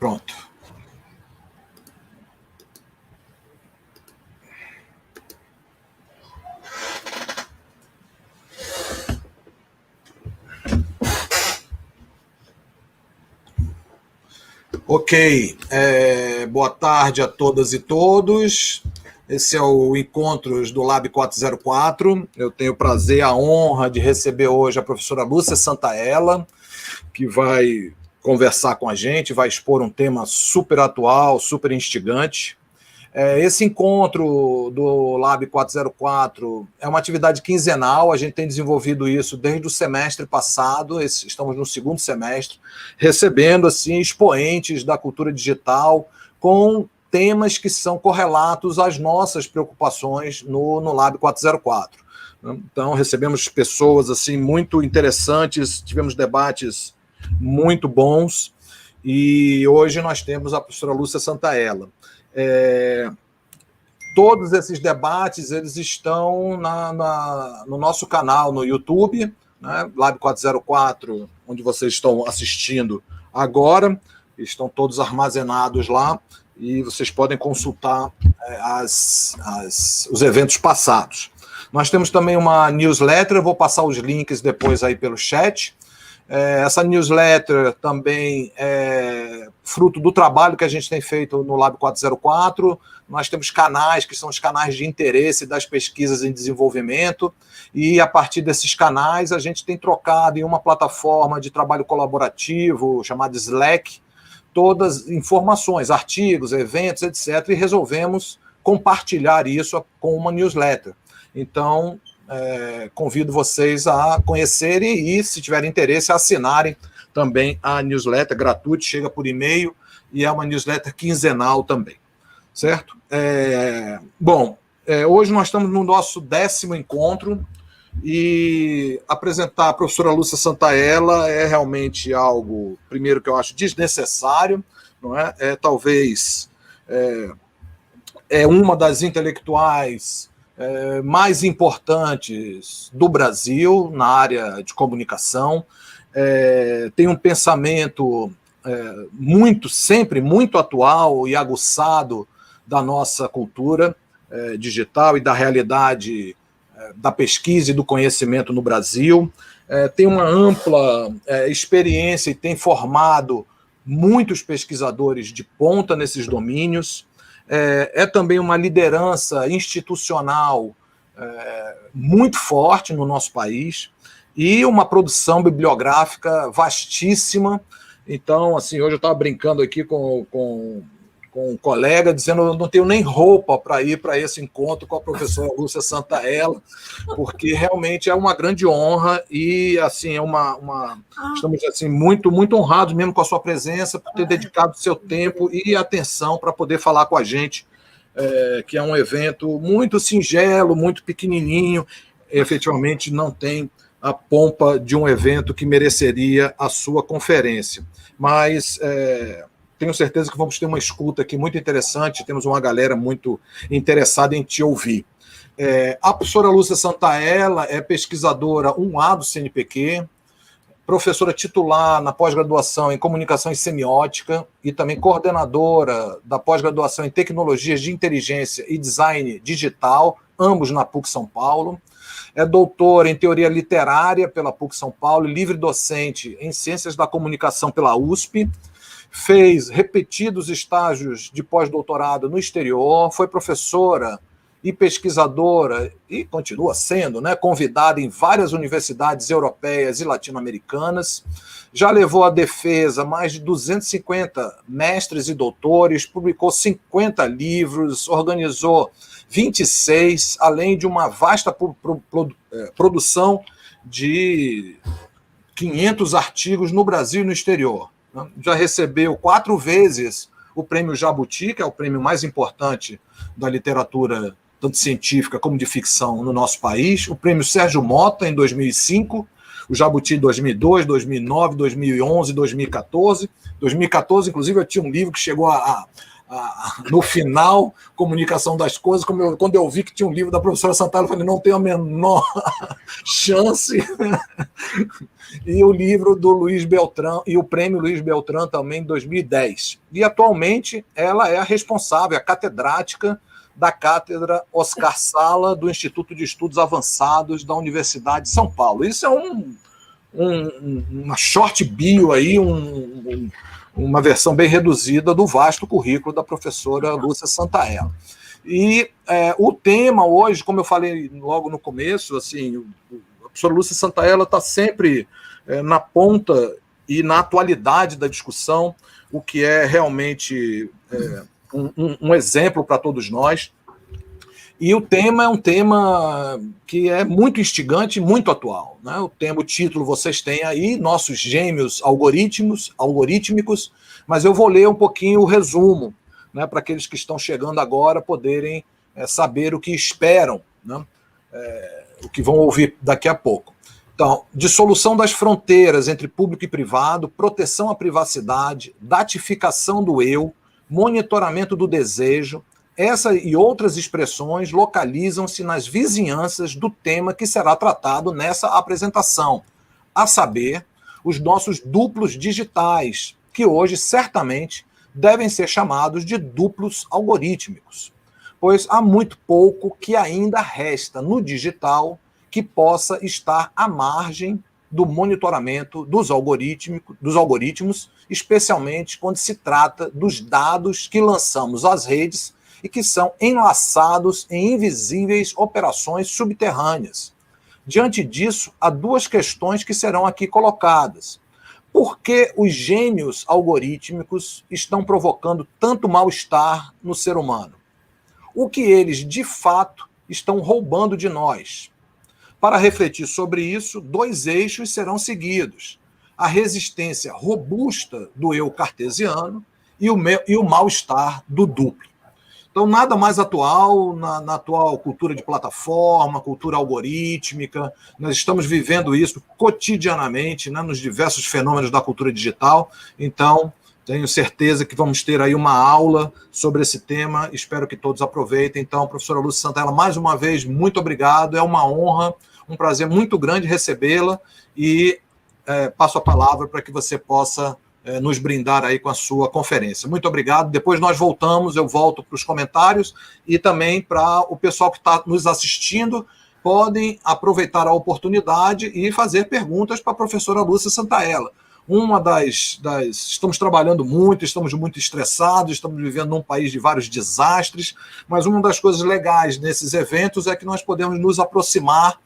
Pronto. Ok. Boa tarde a todas e todos. Esse é o Encontros do Lab 404. Eu tenho o prazer e a honra de receber hoje a professora Lúcia Santaella, que vai conversar com a gente, vai expor um tema super atual, super instigante. Esse encontro do Lab 404 é uma atividade quinzenal, a gente tem desenvolvido isso desde o semestre passado, estamos no segundo semestre, recebendo assim, expoentes da cultura digital com temas que são correlatos às nossas preocupações no Lab 404. Então, recebemos pessoas assim, muito interessantes, tivemos debates muito bons, e hoje nós temos a professora Lúcia Santaella. Todos esses debates eles estão no nosso canal no YouTube, né, Lab 404, onde vocês estão assistindo agora, estão todos armazenados lá, e vocês podem consultar os eventos passados. Nós temos também uma newsletter, eu vou passar os links depois aí pelo chat. Essa newsletter também é fruto do trabalho que a gente tem feito no Lab 404. Nós temos canais que são os canais de interesse das pesquisas em desenvolvimento, e a partir desses canais a gente tem trocado em uma plataforma de trabalho colaborativo chamada Slack, todas informações, artigos, eventos, etc., e resolvemos compartilhar isso com uma newsletter. Então, convido vocês a conhecerem e, se tiverem interesse, a assinarem também a newsletter gratuita, chega por e-mail, e é uma newsletter quinzenal também, certo? Hoje nós estamos no nosso 10º encontro, e apresentar a professora Lúcia Santaella é realmente algo, primeiro, que eu acho desnecessário, não é? Talvez uma das intelectuais mais importantes do Brasil na área de comunicação, tem um pensamento sempre muito atual e aguçado da nossa cultura digital e da realidade da pesquisa e do conhecimento no Brasil, tem uma ampla experiência e tem formado muitos pesquisadores de ponta nesses domínios. É também uma liderança institucional muito forte no nosso país e uma produção bibliográfica vastíssima. Então, assim, hoje eu estava brincando aqui com um colega, dizendo que eu não tenho nem roupa para ir para esse encontro com a professora Lúcia Santaella, porque realmente é uma grande honra e, assim, estamos assim, muito, muito honrados mesmo com a sua presença, por ter dedicado seu tempo e atenção para poder falar com a gente, que é um evento muito singelo, muito pequenininho, efetivamente não tem a pompa de um evento que mereceria a sua conferência. Mas tenho certeza que vamos ter uma escuta aqui muito interessante, temos uma galera muito interessada em te ouvir. A professora Lúcia Santaella é pesquisadora 1A do CNPq, professora titular na pós-graduação em Comunicação e Semiótica e também coordenadora da pós-graduação em Tecnologias de Inteligência e Design Digital, ambos na PUC São Paulo. É doutora em Teoria Literária pela PUC São Paulo e livre docente em Ciências da Comunicação pela USP. Fez repetidos estágios de pós-doutorado no exterior, foi professora e pesquisadora, e continua sendo, né, convidada em várias universidades europeias e latino-americanas. Já levou à defesa mais de 250 mestres e doutores, publicou 50 livros, organizou 26, além de uma vasta produção de 500 artigos no Brasil e no exterior. Já recebeu 4 vezes o prêmio Jabuti, que é o prêmio mais importante da literatura, tanto científica como de ficção, no nosso país, o prêmio Sérgio Mota, em 2005, o Jabuti em 2002, 2009, 2011, 2014. 2014, inclusive, eu tinha um livro que chegou a no final, Comunicação das Coisas, quando eu vi que tinha um livro da professora Sant'Ala, eu falei, não tenho a menor chance. E o livro do Luiz Beltrão, e o prêmio Luiz Beltrão também, em 2010. E, atualmente, ela é a responsável, a catedrática da Cátedra Oscar Sala, do Instituto de Estudos Avançados da Universidade de São Paulo. Isso é uma short bio aí, uma versão bem reduzida do vasto currículo da professora Lúcia Santaella. E o tema hoje, como eu falei logo no começo, assim, a professora Lúcia Santaella está sempre na ponta e na atualidade da discussão, o que é realmente um exemplo para todos nós. E o tema é um tema que é muito instigante e muito atual, né? O título vocês têm aí, Nossos Gêmeos Algorítmicos, mas eu vou ler um pouquinho o resumo, né, para aqueles que estão chegando agora poderem saber o que esperam, né, o que vão ouvir daqui a pouco. Então, dissolução das fronteiras entre público e privado, proteção à privacidade, datificação do eu, monitoramento do desejo. Essa e outras expressões localizam-se nas vizinhanças do tema que será tratado nessa apresentação, a saber, os nossos duplos digitais, que hoje certamente devem ser chamados de duplos algorítmicos, pois há muito pouco que ainda resta no digital que possa estar à margem do monitoramento dos algoritmos, especialmente quando se trata dos dados que lançamos às redes e que são enlaçados em invisíveis operações subterrâneas. Diante disso, há duas questões que serão aqui colocadas. Por que os gêmeos algorítmicos estão provocando tanto mal-estar no ser humano? O que eles, de fato, estão roubando de nós? Para refletir sobre isso, dois eixos serão seguidos: a resistência robusta do eu cartesiano e o mal-estar do duplo. Então, nada mais atual na atual cultura de plataforma, cultura algorítmica. Nós estamos vivendo isso cotidianamente, né, nos diversos fenômenos da cultura digital. Então, tenho certeza que vamos ter aí uma aula sobre esse tema. Espero que todos aproveitem. Então, professora Lúcia Santaella, mais uma vez, muito obrigado. É uma honra, um prazer muito grande recebê-la e passo a palavra para que você possa nos brindar aí com a sua conferência. Muito obrigado. Depois nós voltamos, eu volto para os comentários e também para o pessoal que está nos assistindo, podem aproveitar a oportunidade e fazer perguntas para a professora Lúcia Santaella. Estamos trabalhando muito, estamos muito estressados, estamos vivendo num país de vários desastres, mas uma das coisas legais nesses eventos é que nós podemos nos aproximar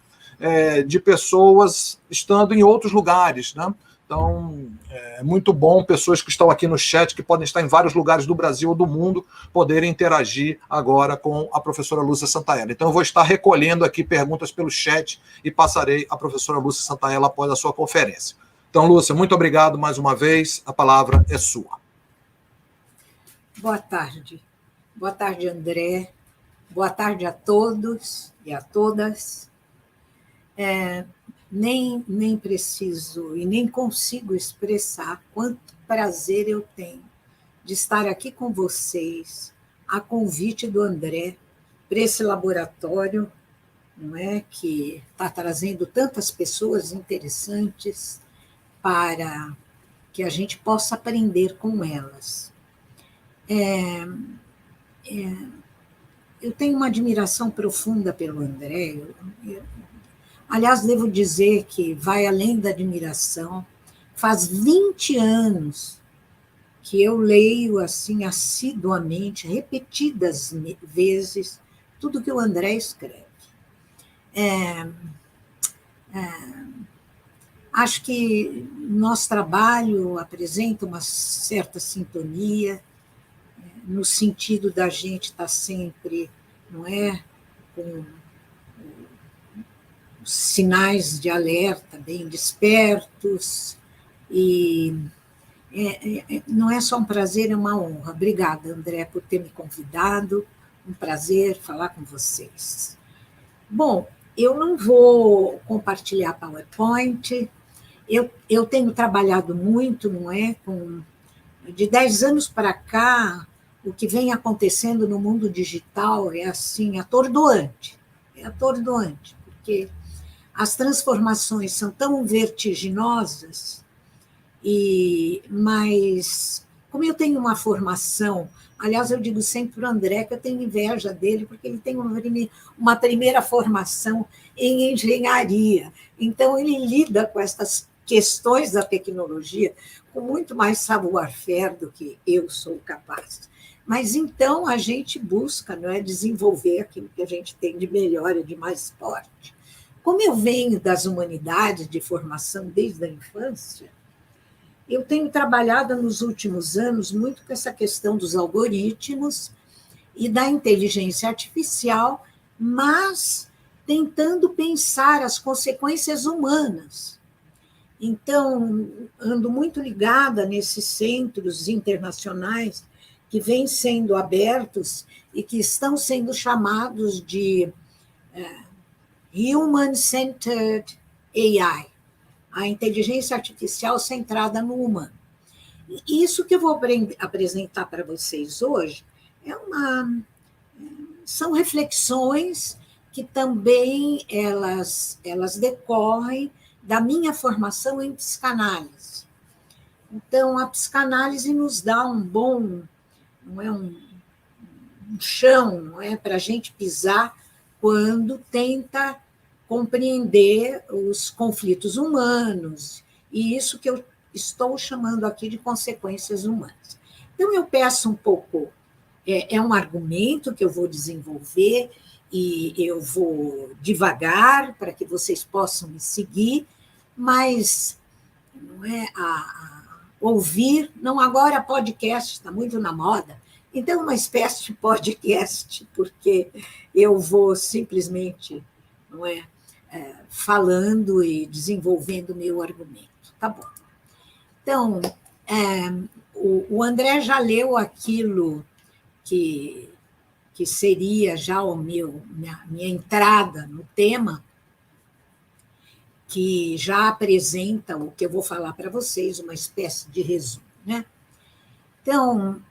de pessoas estando em outros lugares, né? Então, é muito bom pessoas que estão aqui no chat, que podem estar em vários lugares do Brasil ou do mundo, poderem interagir agora com a professora Lúcia Santaella. Então, eu vou estar recolhendo aqui perguntas pelo chat e passarei à professora Lúcia Santaella após a sua conferência. Então, Lúcia, muito obrigado mais uma vez. A palavra é sua. Boa tarde. Boa tarde, André. Boa tarde a todos e a todas. Nem preciso e nem consigo expressar quanto prazer eu tenho de estar aqui com vocês, a convite do André, para esse laboratório, não é, que está trazendo tantas pessoas interessantes para que a gente possa aprender com elas. Eu tenho uma admiração profunda pelo André. Aliás, devo dizer que vai além da admiração. Faz 20 anos que eu leio assim assiduamente, repetidas vezes, tudo que o André escreve. Acho que nosso trabalho apresenta uma certa sintonia, no sentido da gente estar sempre, não é, com sinais de alerta bem despertos, e não é só um prazer, é uma honra. Obrigada, André, por ter me convidado, um prazer falar com vocês. Bom, eu não vou compartilhar PowerPoint, eu tenho trabalhado muito, não é, de 10 anos para cá, o que vem acontecendo no mundo digital é assim, atordoante. É atordoante, porque as transformações são tão vertiginosas, mas como eu tenho uma formação, aliás, eu digo sempre para o André que eu tenho inveja dele, porque ele tem uma primeira formação em engenharia, então ele lida com essas questões da tecnologia com muito mais savoir-faire do que eu sou capaz. Mas então a gente busca, não é, desenvolver aquilo que a gente tem de melhor e de mais forte. Como eu venho das humanidades, de formação desde a infância, eu tenho trabalhado nos últimos anos muito com essa questão dos algoritmos e da inteligência artificial, mas tentando pensar as consequências humanas. Então, ando muito ligada nesses centros internacionais que vêm sendo abertos e que estão sendo chamados de Human-Centered AI, a inteligência artificial centrada no humano. E isso que eu vou apresentar para vocês hoje são reflexões que também elas decorrem da minha formação em psicanálise. Então, a psicanálise nos dá um bom, não é, um chão, não é, para a gente pisar quando tenta compreender os conflitos humanos, e isso que eu estou chamando aqui de consequências humanas. Então, eu peço um pouco, é um argumento que eu vou desenvolver, e eu vou devagar para que vocês possam me seguir, mas não é ouvir, não, agora podcast está muito na moda, então uma espécie de podcast, porque eu vou simplesmente, não é, falando e desenvolvendo o meu argumento. Tá bom. Então, o André já leu aquilo que seria já minha entrada no tema, que já apresenta o que eu vou falar para vocês, uma espécie de resumo, né? Então,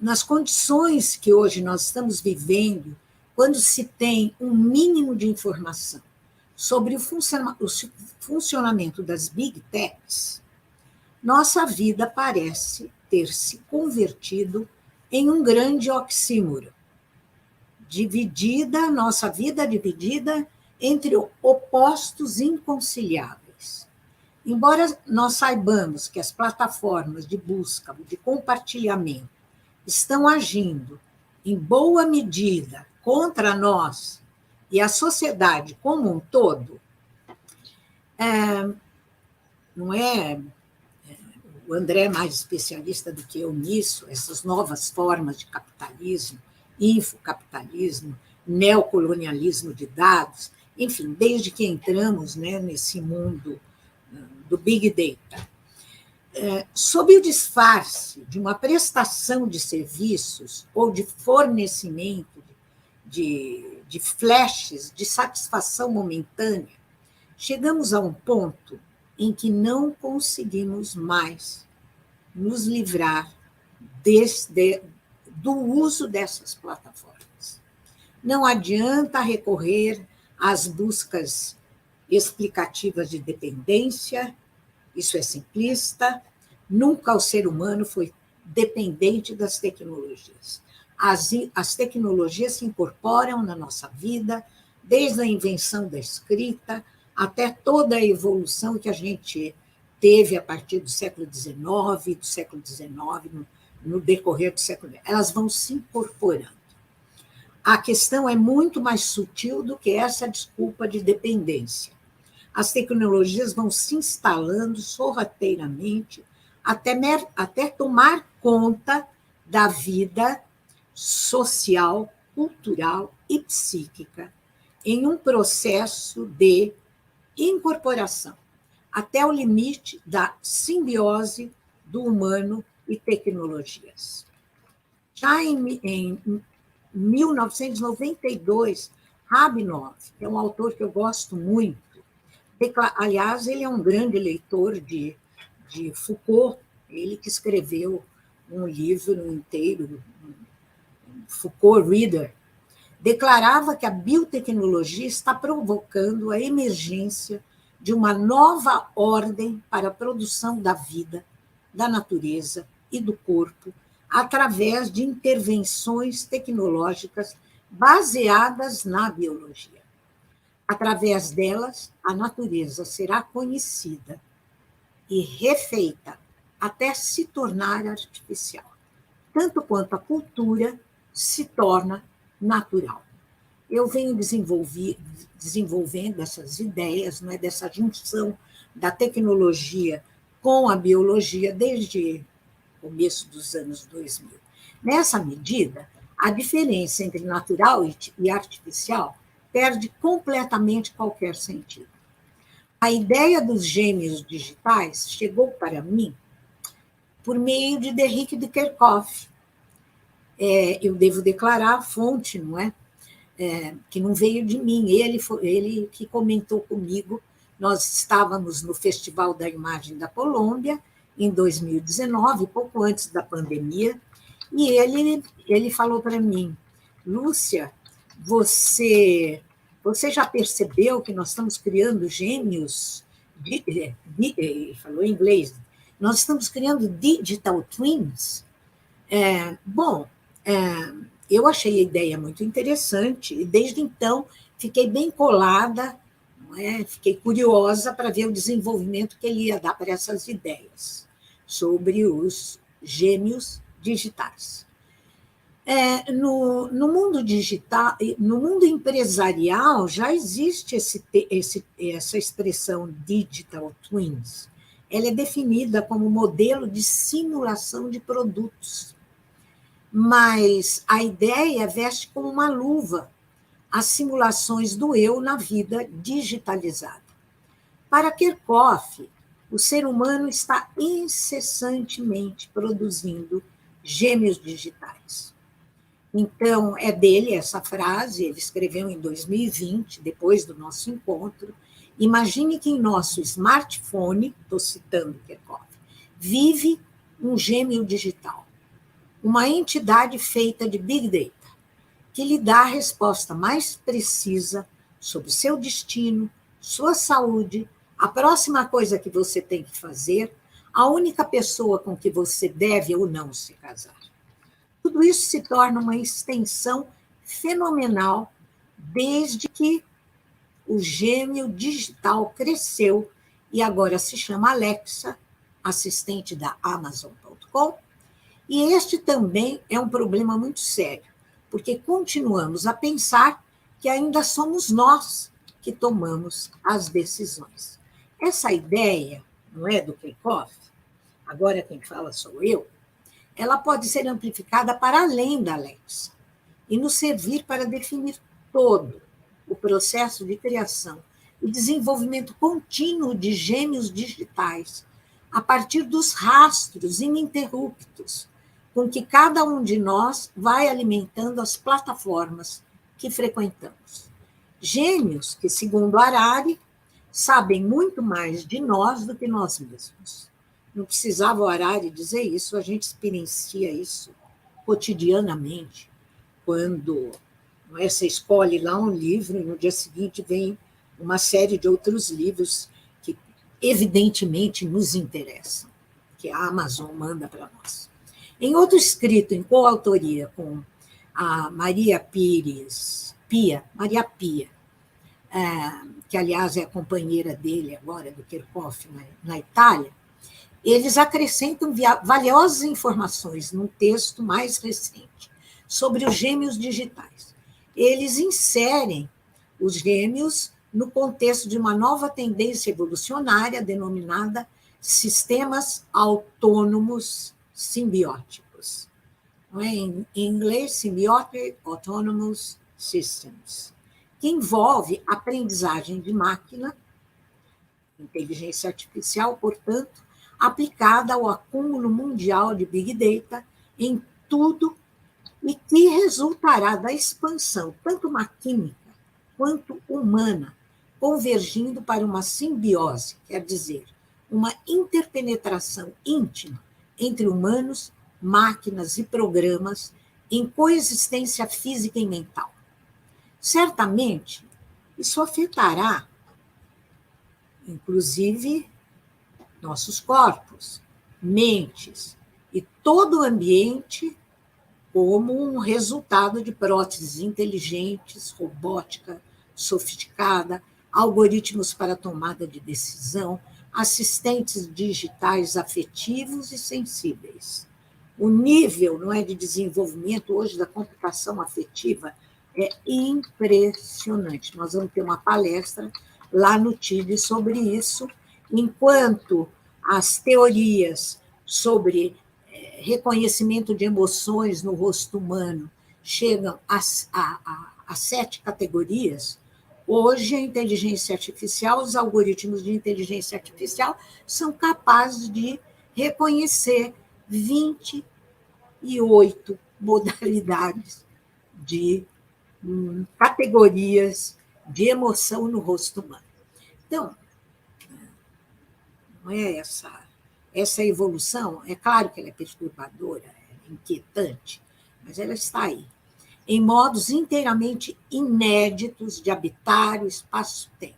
nas condições que hoje nós estamos vivendo, quando se tem um mínimo de informação sobre o funcionamento das big techs, nossa vida parece ter se convertido em um grande oxímoro, nossa vida dividida entre opostos inconciliáveis. Embora nós saibamos que as plataformas de busca, de compartilhamento, estão agindo em boa medida contra nós e a sociedade como um todo, não é? O André é mais especialista do que eu nisso, essas novas formas de capitalismo, infocapitalismo, neocolonialismo de dados, enfim, desde que entramos, né, nesse mundo do Big Data. Sob o disfarce de uma prestação de serviços ou de fornecimento de flashes de satisfação momentânea, chegamos a um ponto em que não conseguimos mais nos livrar do uso dessas plataformas. Não adianta recorrer às buscas explicativas de dependência, isso é simplista, nunca o ser humano foi dependente das tecnologias. As tecnologias se incorporam na nossa vida, desde a invenção da escrita até toda a evolução que a gente teve a partir do século XIX, no decorrer do século XX. Elas vão se incorporando. A questão é muito mais sutil do que essa desculpa de dependência. As tecnologias vão se instalando sorrateiramente até tomar conta da vida social, cultural e psíquica, em um processo de incorporação, até o limite da simbiose do humano e tecnologias. Já em 1992, Rabinov, que é um autor que eu gosto muito, aliás, ele é um grande leitor de Foucault, ele que escreveu um livro inteiro, Foucault Reader, declarava que a biotecnologia está provocando a emergência de uma nova ordem para a produção da vida, da natureza e do corpo, através de intervenções tecnológicas baseadas na biologia. Através delas, a natureza será conhecida e refeita até se tornar artificial, tanto quanto a cultura se torna natural. Eu venho desenvolvendo essas ideias, não é, dessa junção da tecnologia com a biologia desde o começo dos anos 2000. Nessa medida, a diferença entre natural e artificial perde completamente qualquer sentido. A ideia dos gêmeos digitais chegou para mim por meio de Henri de Kerckhoff. Eu devo declarar a fonte, não é? Que não veio de mim, ele que comentou comigo. Nós estávamos no Festival da Imagem da Colômbia, em 2019, pouco antes da pandemia, e ele falou para mim: Lúcia, você já percebeu que nós estamos criando gêmeos? Ele falou em inglês. Nós estamos criando digital twins. Bom, eu achei a ideia muito interessante e, desde então, fiquei bem colada, não é? Fiquei curiosa para ver o desenvolvimento que ele ia dar para essas ideias sobre os gêmeos digitais. No mundo digital, no mundo empresarial, já existe essa expressão digital twins. Ela é definida como modelo de simulação de produtos. Mas a ideia veste como uma luva as simulações do eu na vida digitalizada. Para Kerckhoff, o ser humano está incessantemente produzindo gêmeos digitais. Então, é dele essa frase, ele escreveu em 2020, depois do nosso encontro: imagine que em nosso smartphone, estou citando Kerckhoff, vive um gêmeo digital, uma entidade feita de Big Data, que lhe dá a resposta mais precisa sobre seu destino, sua saúde, a próxima coisa que você tem que fazer, a única pessoa com que você deve ou não se casar. Tudo isso se torna uma extensão fenomenal desde que o gêmeo digital cresceu e agora se chama Alexa, assistente da Amazon.com. E este também é um problema muito sério, porque continuamos a pensar que ainda somos nós que tomamos as decisões. Essa ideia, não é do Kerckhoff, agora quem fala sou eu, ela pode ser amplificada para além da Alexa e nos servir para definir todo o processo de criação e desenvolvimento contínuo de gêmeos digitais a partir dos rastros ininterruptos com que cada um de nós vai alimentando as plataformas que frequentamos. Gêmeos que, segundo Harari, sabem muito mais de nós do que nós mesmos. Não precisava o Harari dizer isso, a gente experiencia isso cotidianamente, quando você escolhe lá um livro e no dia seguinte vem uma série de outros livros que evidentemente nos interessam, que a Amazon manda para nós. Em outro escrito, em coautoria com a Maria Pia, que, aliás, é a companheira dele agora, do Kerckhoff, na Itália, eles acrescentam valiosas informações num texto mais recente sobre os gêmeos digitais. Eles inserem os gêmeos no contexto de uma nova tendência evolucionária denominada sistemas autônomos simbióticos. Em inglês, Symbiotic Autonomous Systems, que envolve aprendizagem de máquina, inteligência artificial, portanto, aplicada ao acúmulo mundial de Big Data em tudo e que resultará da expansão, tanto maquínica quanto humana, convergindo para uma simbiose, quer dizer, uma interpenetração íntima entre humanos máquinas e programas em coexistência física e mental. Certamente, isso afetará, inclusive, nossos corpos, mentes e todo o ambiente como um resultado de próteses inteligentes, robótica sofisticada, algoritmos para tomada de decisão, assistentes digitais afetivos e sensíveis. O nível, não é, de desenvolvimento hoje da computação afetiva é impressionante. Nós vamos ter uma palestra lá no TID sobre isso, enquanto as teorias sobre reconhecimento de emoções no rosto humano chegam a 7 categorias. Hoje, a inteligência artificial, os algoritmos de inteligência artificial são capazes de reconhecer 28 modalidades de categorias de emoção no rosto humano. Então, não é essa evolução, é claro que ela é perturbadora, é inquietante, mas ela está aí, em modos inteiramente inéditos de habitar o espaço-tempo,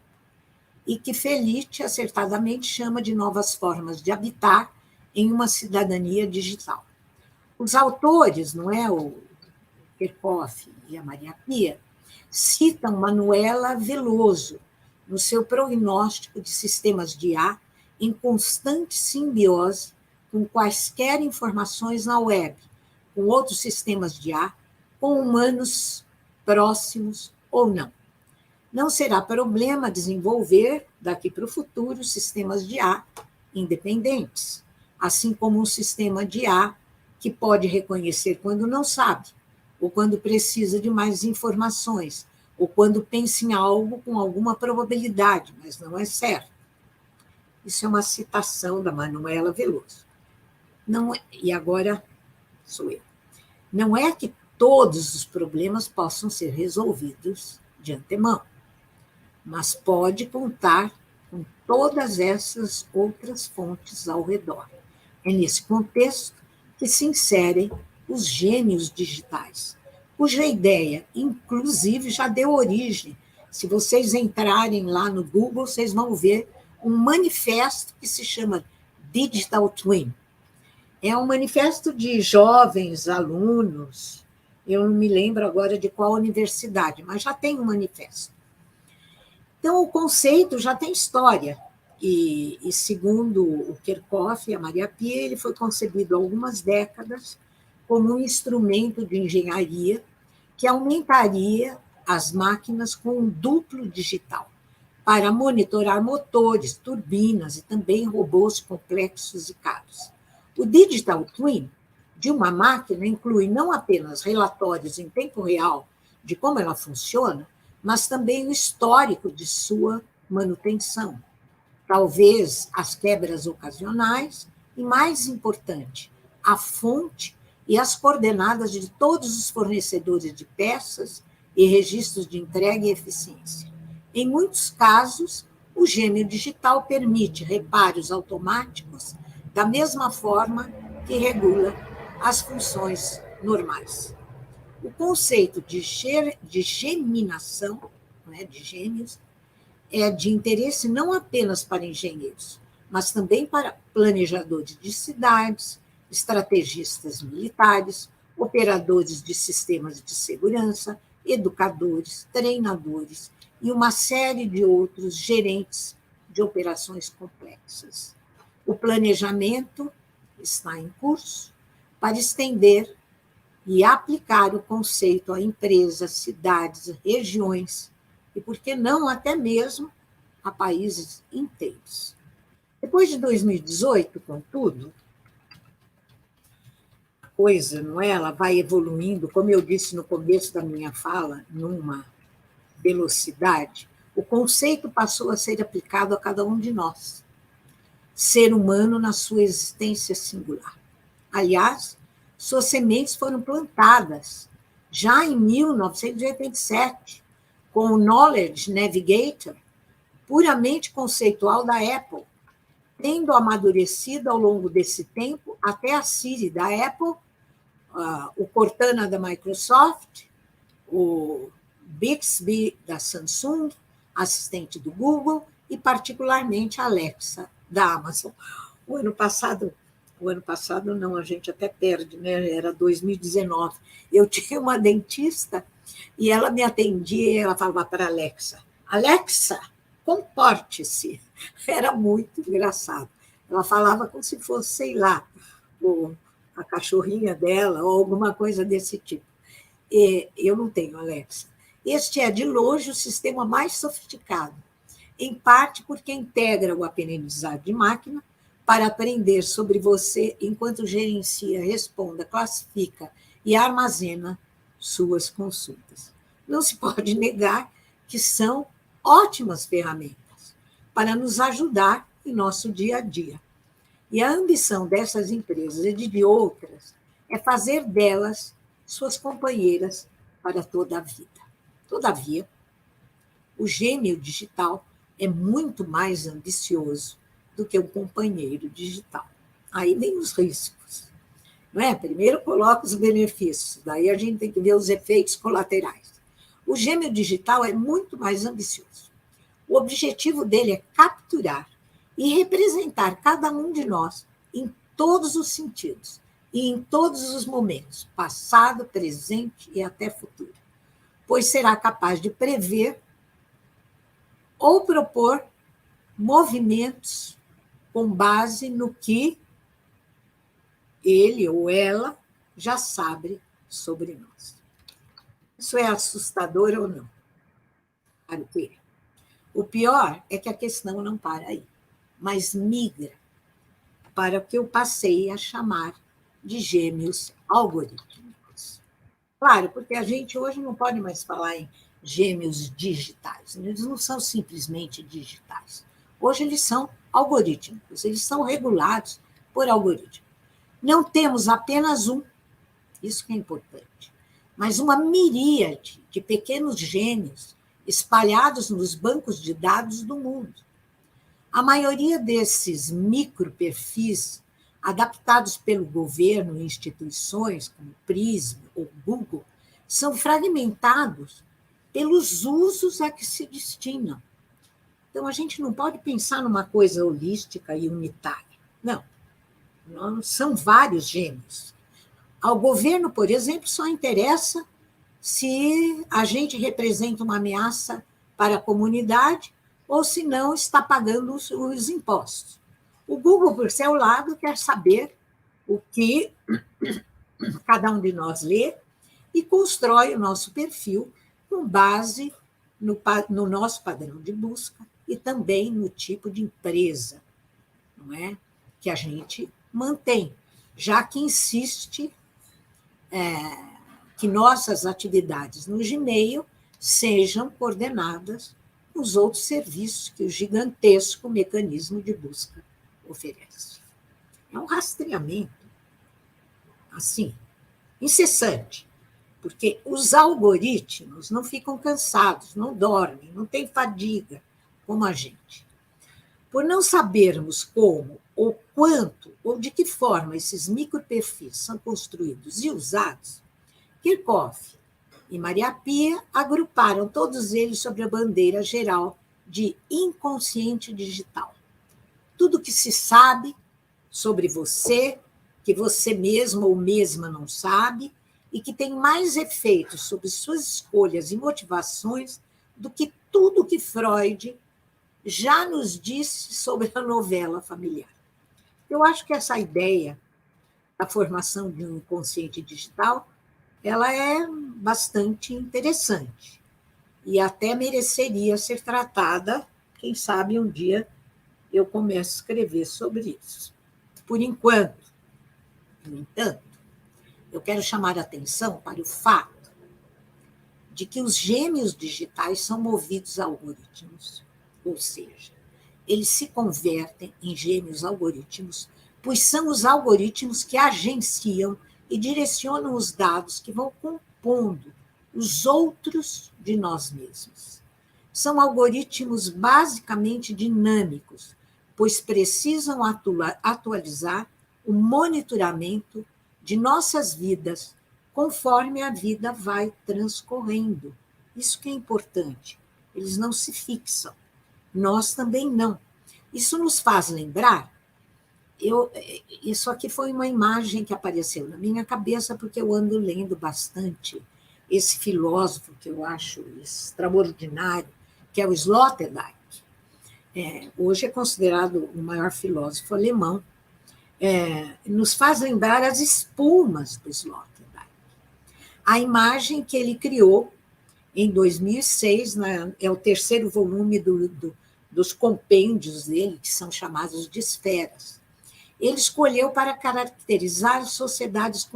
e que Felice acertadamente chama de novas formas de habitar em uma cidadania digital. Os autores, não é, o Kerckhoff e a Maria Pia, citam Manuela Veloso no seu prognóstico de sistemas de IA em constante simbiose com quaisquer informações na web, com outros sistemas de IA, com humanos próximos ou não. Não será problema desenvolver, daqui para o futuro, sistemas de IA independentes, assim como um sistema de IA que pode reconhecer quando não sabe, ou quando precisa de mais informações, ou quando pensa em algo com alguma probabilidade, mas não é certo. Isso é uma citação da Manuela Veloso. Não é, e agora sou eu. Não é que todos os problemas possam ser resolvidos de antemão, mas pode contar com todas essas outras fontes ao redor. É nesse contexto que se inserem os gênios digitais, cuja ideia, inclusive, já deu origem. Se vocês entrarem lá no Google, vocês vão ver um manifesto que se chama Digital Twin. É um manifesto de jovens alunos, eu não me lembro agora de qual universidade, mas já tem um manifesto. Então, o conceito já tem história, e segundo o Kerckhoff e a Maria Pia, ele foi concebido há algumas décadas como um instrumento de engenharia que aumentaria as máquinas com um duplo digital, para monitorar motores, turbinas e também robôs complexos e caros. O Digital Twin de uma máquina inclui não apenas relatórios em tempo real de como ela funciona, mas também o histórico de sua manutenção, talvez as quebras ocasionais e, mais importante, a fonte e as coordenadas de todos os fornecedores de peças e registros de entrega e eficiência. Em muitos casos, o gêmeo digital permite reparos automáticos da mesma forma que regula as funções normais. O conceito de geminação, de gêmeos, é de interesse não apenas para engenheiros, mas também para planejadores de cidades, estrategistas militares, operadores de sistemas de segurança, educadores, treinadores e uma série de outros gerentes de operações complexas. O planejamento está em curso para estender e aplicar o conceito a empresas, cidades, regiões e, por que não, até mesmo a países inteiros. Depois de 2018, contudo, a coisa, não é? Ela vai evoluindo, como eu disse no começo da minha fala, numa velocidade. O conceito passou a ser aplicado a cada um de nós, ser humano na sua existência singular. Aliás, suas sementes foram plantadas já em 1987, com o Knowledge Navigator, puramente conceitual da Apple, tendo amadurecido ao longo desse tempo até a Siri da Apple, o Cortana da Microsoft, o Bixby da Samsung, assistente do Google e, particularmente, a Alexa da Amazon. O ano passado não, a gente até perde, né? Era 2019. Eu tinha uma dentista e ela me atendia e ela falava para a Alexa, Alexa, comporte-se. Era muito engraçado. Ela falava como se fosse, sei lá, a cachorrinha dela ou alguma coisa desse tipo. Eu não tenho Alexa. Este é, de longe, o sistema mais sofisticado, em parte porque integra o aprendizado de máquina para aprender sobre você enquanto gerencia, responda, classifica e armazena suas consultas. Não se pode negar que são ótimas ferramentas para nos ajudar em nosso dia a dia. E a ambição dessas empresas e de outras é fazer delas suas companheiras para toda a vida. Todavia, o gêmeo digital é muito mais ambicioso do que o companheiro digital. Aí vem os riscos. Não é? Primeiro coloca os benefícios, daí a gente tem que ver os efeitos colaterais. O gêmeo digital é muito mais ambicioso. O objetivo dele é capturar e representar cada um de nós em todos os sentidos e em todos os momentos, passado, presente e até futuro, pois será capaz de prever ou propor movimentos com base no que ele ou ela já sabe sobre nós. Isso é assustador ou não? Claro que é. O pior é que a questão não para aí, mas migra para o que eu passei a chamar de gêmeos algorítmicos. Claro, porque a gente hoje não pode mais falar em gêmeos digitais. Eles não são simplesmente digitais. Hoje eles são algorítmicos, eles são regulados por algoritmo. Não temos apenas um, isso que é importante, mas uma miríade de pequenos gêmeos espalhados nos bancos de dados do mundo. A maioria desses microperfis, adaptados pelo governo e instituições, como Prisma ou Google, são fragmentados pelos usos a que se destinam. Então, a gente não pode pensar numa coisa holística e unitária. Não. São vários gêmeos. Ao governo, por exemplo, só interessa se a gente representa uma ameaça para a comunidade ou se não está pagando os impostos. O Google, por seu lado, quer saber o que cada um de nós lê e constrói o nosso perfil com base no nosso padrão de busca e também no tipo de empresa, não é, que a gente mantém, já que insiste que nossas atividades no Gmail sejam coordenadas com os outros serviços que o gigantesco mecanismo de busca oferece. É um rastreamento, assim, incessante, porque os algoritmos não ficam cansados, não dormem, não têm fadiga, como a gente. Por não sabermos como, ou quanto, ou de que forma esses microperfis são construídos e usados, Kirchhoff e Maria Pia agruparam todos eles sob a bandeira geral de inconsciente digital. Tudo que se sabe sobre você, que você mesmo ou mesma não sabe, e que tem mais efeitos sobre suas escolhas e motivações do que tudo que Freud já nos disse sobre a novela familiar. Eu acho que essa ideia da formação de um inconsciente digital ela é bastante interessante e até mereceria ser tratada, quem sabe um dia eu começo a escrever sobre isso. Por enquanto, no entanto, eu quero chamar a atenção para o fato de que os gêmeos digitais são movidos a algoritmos, ou seja, eles se convertem em gêmeos algoritmos, pois são os algoritmos que agenciam e direcionam os dados que vão compondo os outros de nós mesmos. São algoritmos basicamente dinâmicos, pois precisam atualizar o monitoramento de nossas vidas conforme a vida vai transcorrendo. Isso que é importante. Eles não se fixam. Nós também não. Isso nos faz lembrar. Isso aqui foi uma imagem que apareceu na minha cabeça, porque eu ando lendo bastante esse filósofo que eu acho extraordinário, que é o Sloterdijk. Hoje é considerado o maior filósofo alemão. Nos faz lembrar as espumas do Sloterdijk. A imagem que ele criou em 2006, é o terceiro volume dos compêndios dele, que são chamados de esferas. Ele escolheu para caracterizar sociedades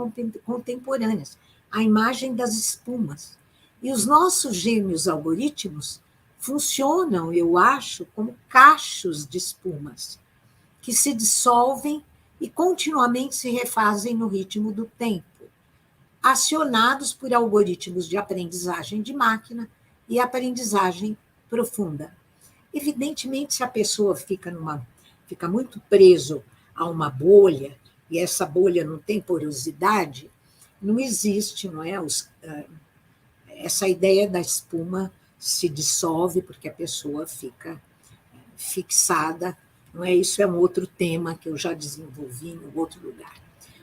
contemporâneas a imagem das espumas. E os nossos gêmeos algoritmos funcionam, eu acho, como cachos de espumas, que se dissolvem e continuamente se refazem no ritmo do tempo, acionados por algoritmos de aprendizagem de máquina e aprendizagem profunda. Evidentemente, se a pessoa fica muito preso a uma bolha, e essa bolha não tem porosidade, não existe, não é? Essa ideia da espuma se dissolve porque a pessoa fica fixada, não é? Isso é um outro tema que eu já desenvolvi em outro lugar.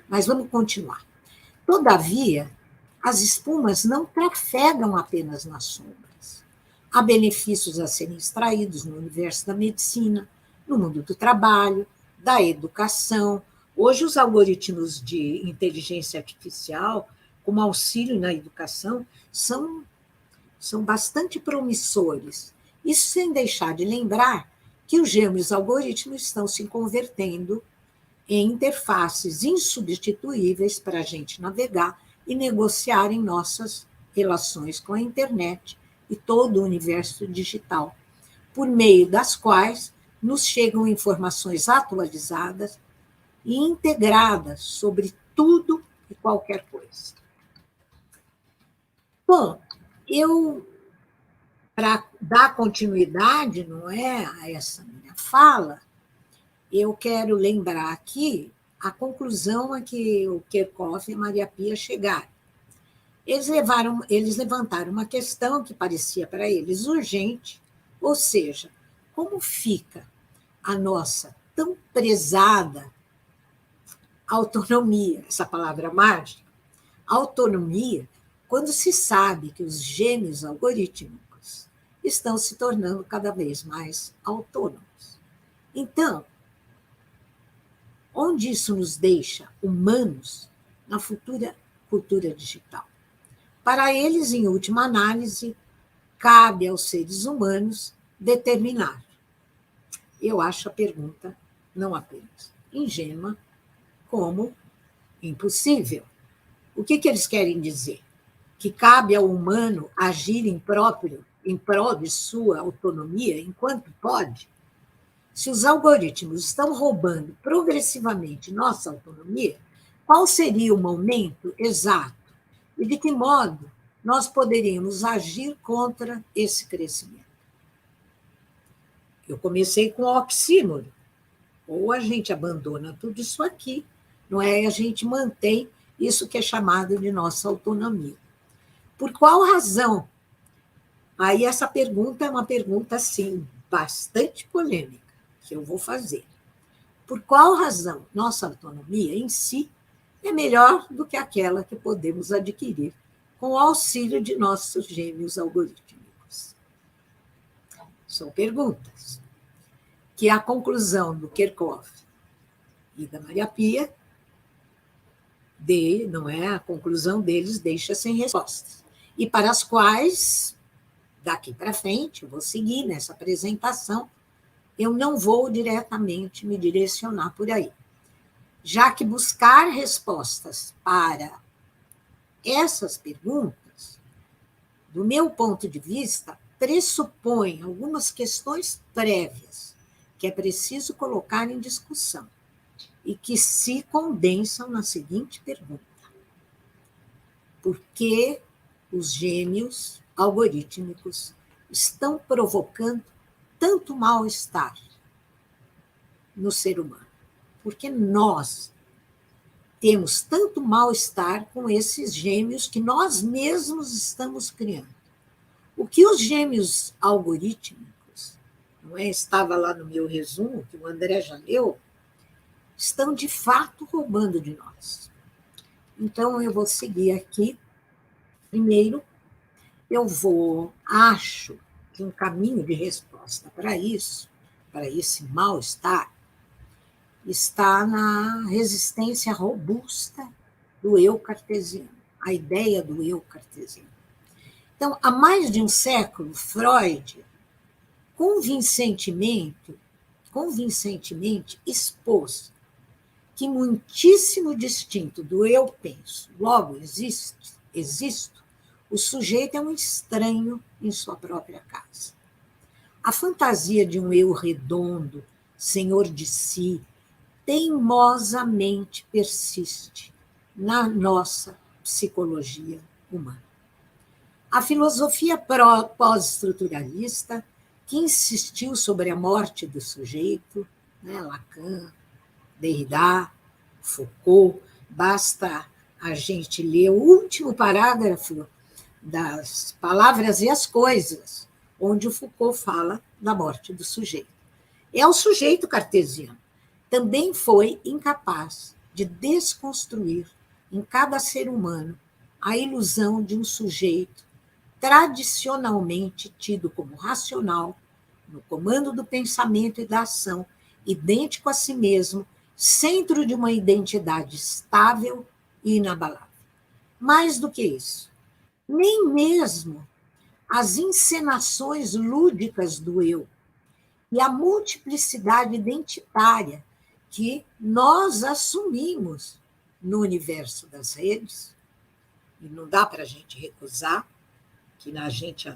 Mas vamos continuar. Todavia, as espumas não trafegam apenas nas sombras. Há benefícios a serem extraídos no universo da medicina, no mundo do trabalho, da educação. Hoje, os algoritmos de inteligência artificial, como auxílio na educação, são bastante promissores. Isso sem deixar de lembrar que os gêmeos algoritmos estão se convertendo em interfaces insubstituíveis para a gente navegar e negociar em nossas relações com a internet e todo o universo digital, por meio das quais nos chegam informações atualizadas e integradas sobre tudo e qualquer coisa. Bom, para dar continuidade, não é, a essa minha fala, eu quero lembrar aqui a conclusão a que o Kerckhoff e a Maria Pia chegaram. Eles levantaram uma questão que parecia para eles urgente, ou seja, como fica a nossa tão prezada autonomia, essa palavra mágica, autonomia, quando se sabe que os gênios algorítmicos estão se tornando cada vez mais autônomos. Então, onde isso nos deixa humanos na futura cultura digital? Para eles, em última análise, cabe aos seres humanos determinar. Eu acho a pergunta não apenas ingênua, como impossível. O que eles querem dizer? Que cabe ao humano agir em prol de sua autonomia enquanto pode? Se os algoritmos estão roubando progressivamente nossa autonomia, qual seria o momento exato e de que modo nós poderíamos agir contra esse crescimento? Eu comecei com o oxímoro. Ou a gente abandona tudo isso aqui, não é? A gente mantém isso que é chamado de nossa autonomia. Por qual razão? Aí essa pergunta é uma pergunta, assim, bastante polêmica, que eu vou fazer. Por qual razão nossa autonomia em si é melhor do que aquela que podemos adquirir com o auxílio de nossos gêmeos algorítmicos? São perguntas que a conclusão do Kerckhoff e da Maria Pia, não é? A conclusão deles deixa sem respostas. E para as quais, daqui para frente, eu vou seguir nessa apresentação, eu não vou diretamente me direcionar por aí, já que buscar respostas para essas perguntas, do meu ponto de vista, pressupõe algumas questões prévias que é preciso colocar em discussão e que se condensam na seguinte pergunta: por que os gêmeos algorítmicos estão provocando tanto mal-estar no ser humano, porque nós temos tanto mal-estar com esses gêmeos que nós mesmos estamos criando. O que os gêmeos algorítmicos, não é? Estava lá no meu resumo, que o André já leu, estão de fato roubando de nós. Então, eu vou seguir aqui. Primeiro, acho que um caminho de resposta para isso, para esse mal-estar, está na resistência robusta do eu cartesiano, a ideia do eu cartesiano. Então, há mais de um século, Freud convincentemente expôs que muitíssimo distinto do eu penso, logo existo, o sujeito é um estranho em sua própria casa. A fantasia de um eu redondo, senhor de si, teimosamente persiste na nossa psicologia humana. A filosofia pós-estruturalista, que insistiu sobre a morte do sujeito, né, Lacan, Derrida, Foucault, basta a gente ler o último parágrafo das Palavras e as Coisas, onde o Foucault fala da morte do sujeito. É o sujeito cartesiano. Também foi incapaz de desconstruir em cada ser humano a ilusão de um sujeito tradicionalmente tido como racional, no comando do pensamento e da ação, idêntico a si mesmo, centro de uma identidade estável e inabalável. Mais do que isso, nem mesmo as encenações lúdicas do eu e a multiplicidade identitária que nós assumimos no universo das redes, e não dá para a gente recusar que a gente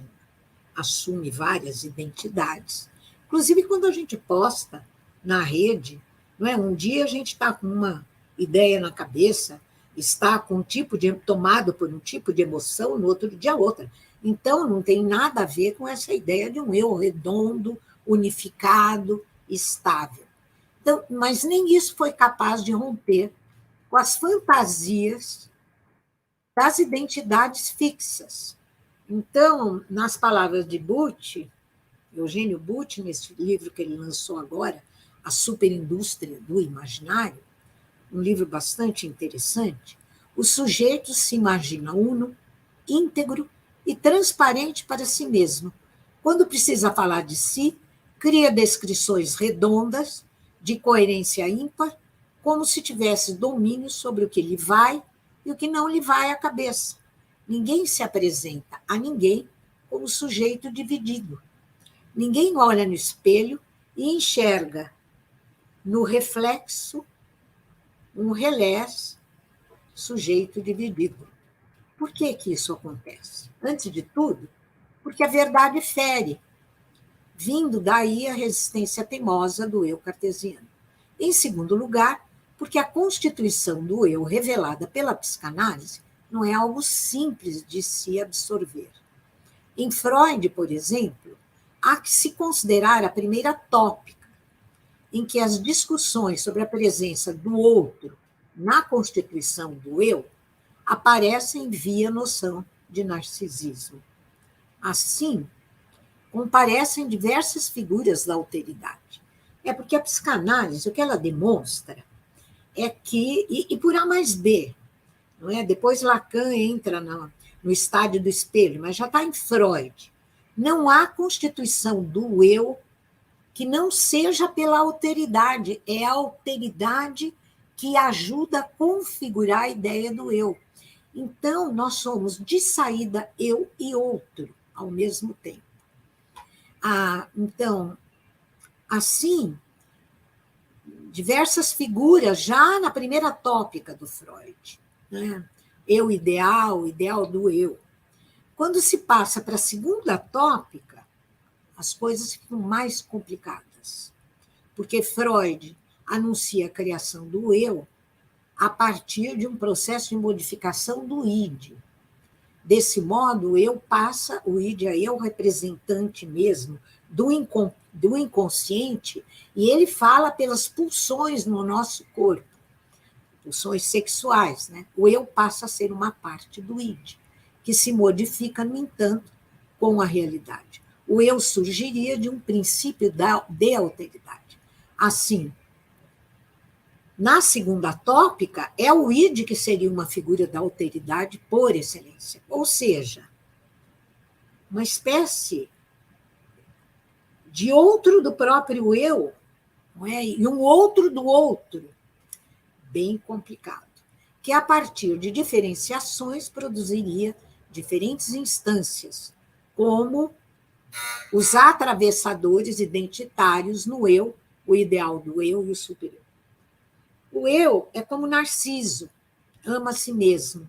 assume várias identidades, inclusive quando a gente posta na rede, não é? Um dia a gente está com uma ideia na cabeça, está com tomado por um tipo de emoção, no outro dia outra. Então, não tem nada a ver com essa ideia de um eu redondo, unificado, estável. Então, mas nem isso foi capaz de romper com as fantasias das identidades fixas. Então, nas palavras de Butch, Eugênio Butch, nesse livro que ele lançou agora, A Superindústria do Imaginário, um livro bastante interessante, o sujeito se imagina uno, íntegro e transparente para si mesmo. Quando precisa falar de si, cria descrições redondas, de coerência ímpar, como se tivesse domínio sobre o que lhe vai e o que não lhe vai à cabeça. Ninguém se apresenta a ninguém como sujeito dividido. Ninguém olha no espelho e enxerga no reflexo um relés sujeito dividido. Por que isso acontece? Antes de tudo, porque a verdade fere, vindo daí a resistência teimosa do eu cartesiano. Em segundo lugar, porque a constituição do eu revelada pela psicanálise não é algo simples de se absorver. Em Freud, por exemplo, há que se considerar a primeira tópica, em que as discussões sobre a presença do outro na constituição do eu aparecem via noção de narcisismo. Assim, comparecem diversas figuras da alteridade. É porque a psicanálise, o que ela demonstra é que, e por A mais B, não é? Depois Lacan entra no estádio do espelho, mas já está em Freud. Não há constituição do eu que não seja pela alteridade, é a alteridade que ajuda a configurar a ideia do eu. Então, nós somos de saída eu e outro ao mesmo tempo. Então, assim, diversas figuras já na primeira tópica do Freud, né? Eu ideal, o ideal do eu. Quando se passa para a segunda tópica, as coisas ficam mais complicadas, porque Freud anuncia a criação do eu a partir de um processo de modificação do id. Desse modo, o id é o representante mesmo do inconsciente, e ele fala pelas pulsões no nosso corpo, pulsões sexuais, né? O eu passa a ser uma parte do id, que se modifica, no entanto, com a realidade. O eu surgiria de um princípio de alteridade. Assim, na segunda tópica, é o id que seria uma figura da alteridade por excelência, ou seja, uma espécie de outro do próprio eu, não é? E um outro do outro, bem complicado, que a partir de diferenciações produziria diferentes instâncias, como os atravessadores identitários no eu, o ideal do eu e o superior. O eu é como Narciso, ama a si mesmo,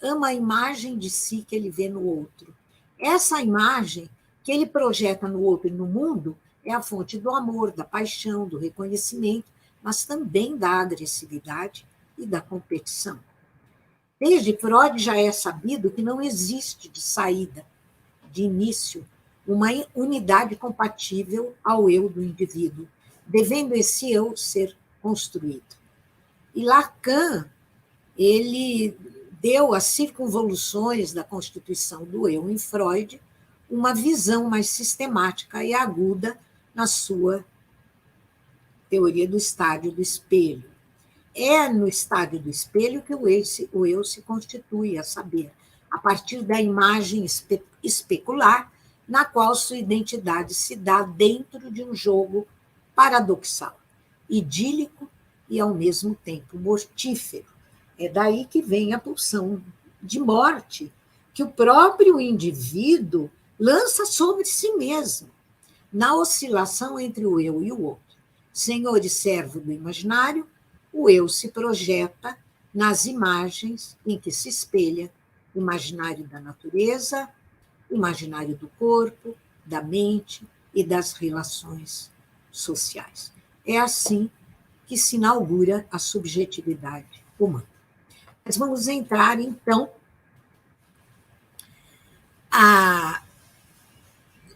ama a imagem de si que ele vê no outro. Essa imagem que ele projeta no outro e no mundo é a fonte do amor, da paixão, do reconhecimento, mas também da agressividade e da competição. Desde Freud já é sabido que não existe de saída, de início, uma unidade compatível ao eu do indivíduo, devendo esse eu ser construído. E Lacan, ele deu às circunvoluções da constituição do eu em Freud uma visão mais sistemática e aguda na sua teoria do estádio do espelho. É no estádio do espelho que o eu se constitui, a saber, a partir da imagem especular, na qual sua identidade se dá dentro de um jogo paradoxal, idílico e, ao mesmo tempo, mortífero. É daí que vem a pulsão de morte que o próprio indivíduo lança sobre si mesmo, na oscilação entre o eu e o outro. Senhor e servo do imaginário, o eu se projeta nas imagens em que se espelha, imaginário da natureza, imaginário do corpo, da mente e das relações sociais. É assim que se inaugura a subjetividade humana. Mas vamos entrar, então,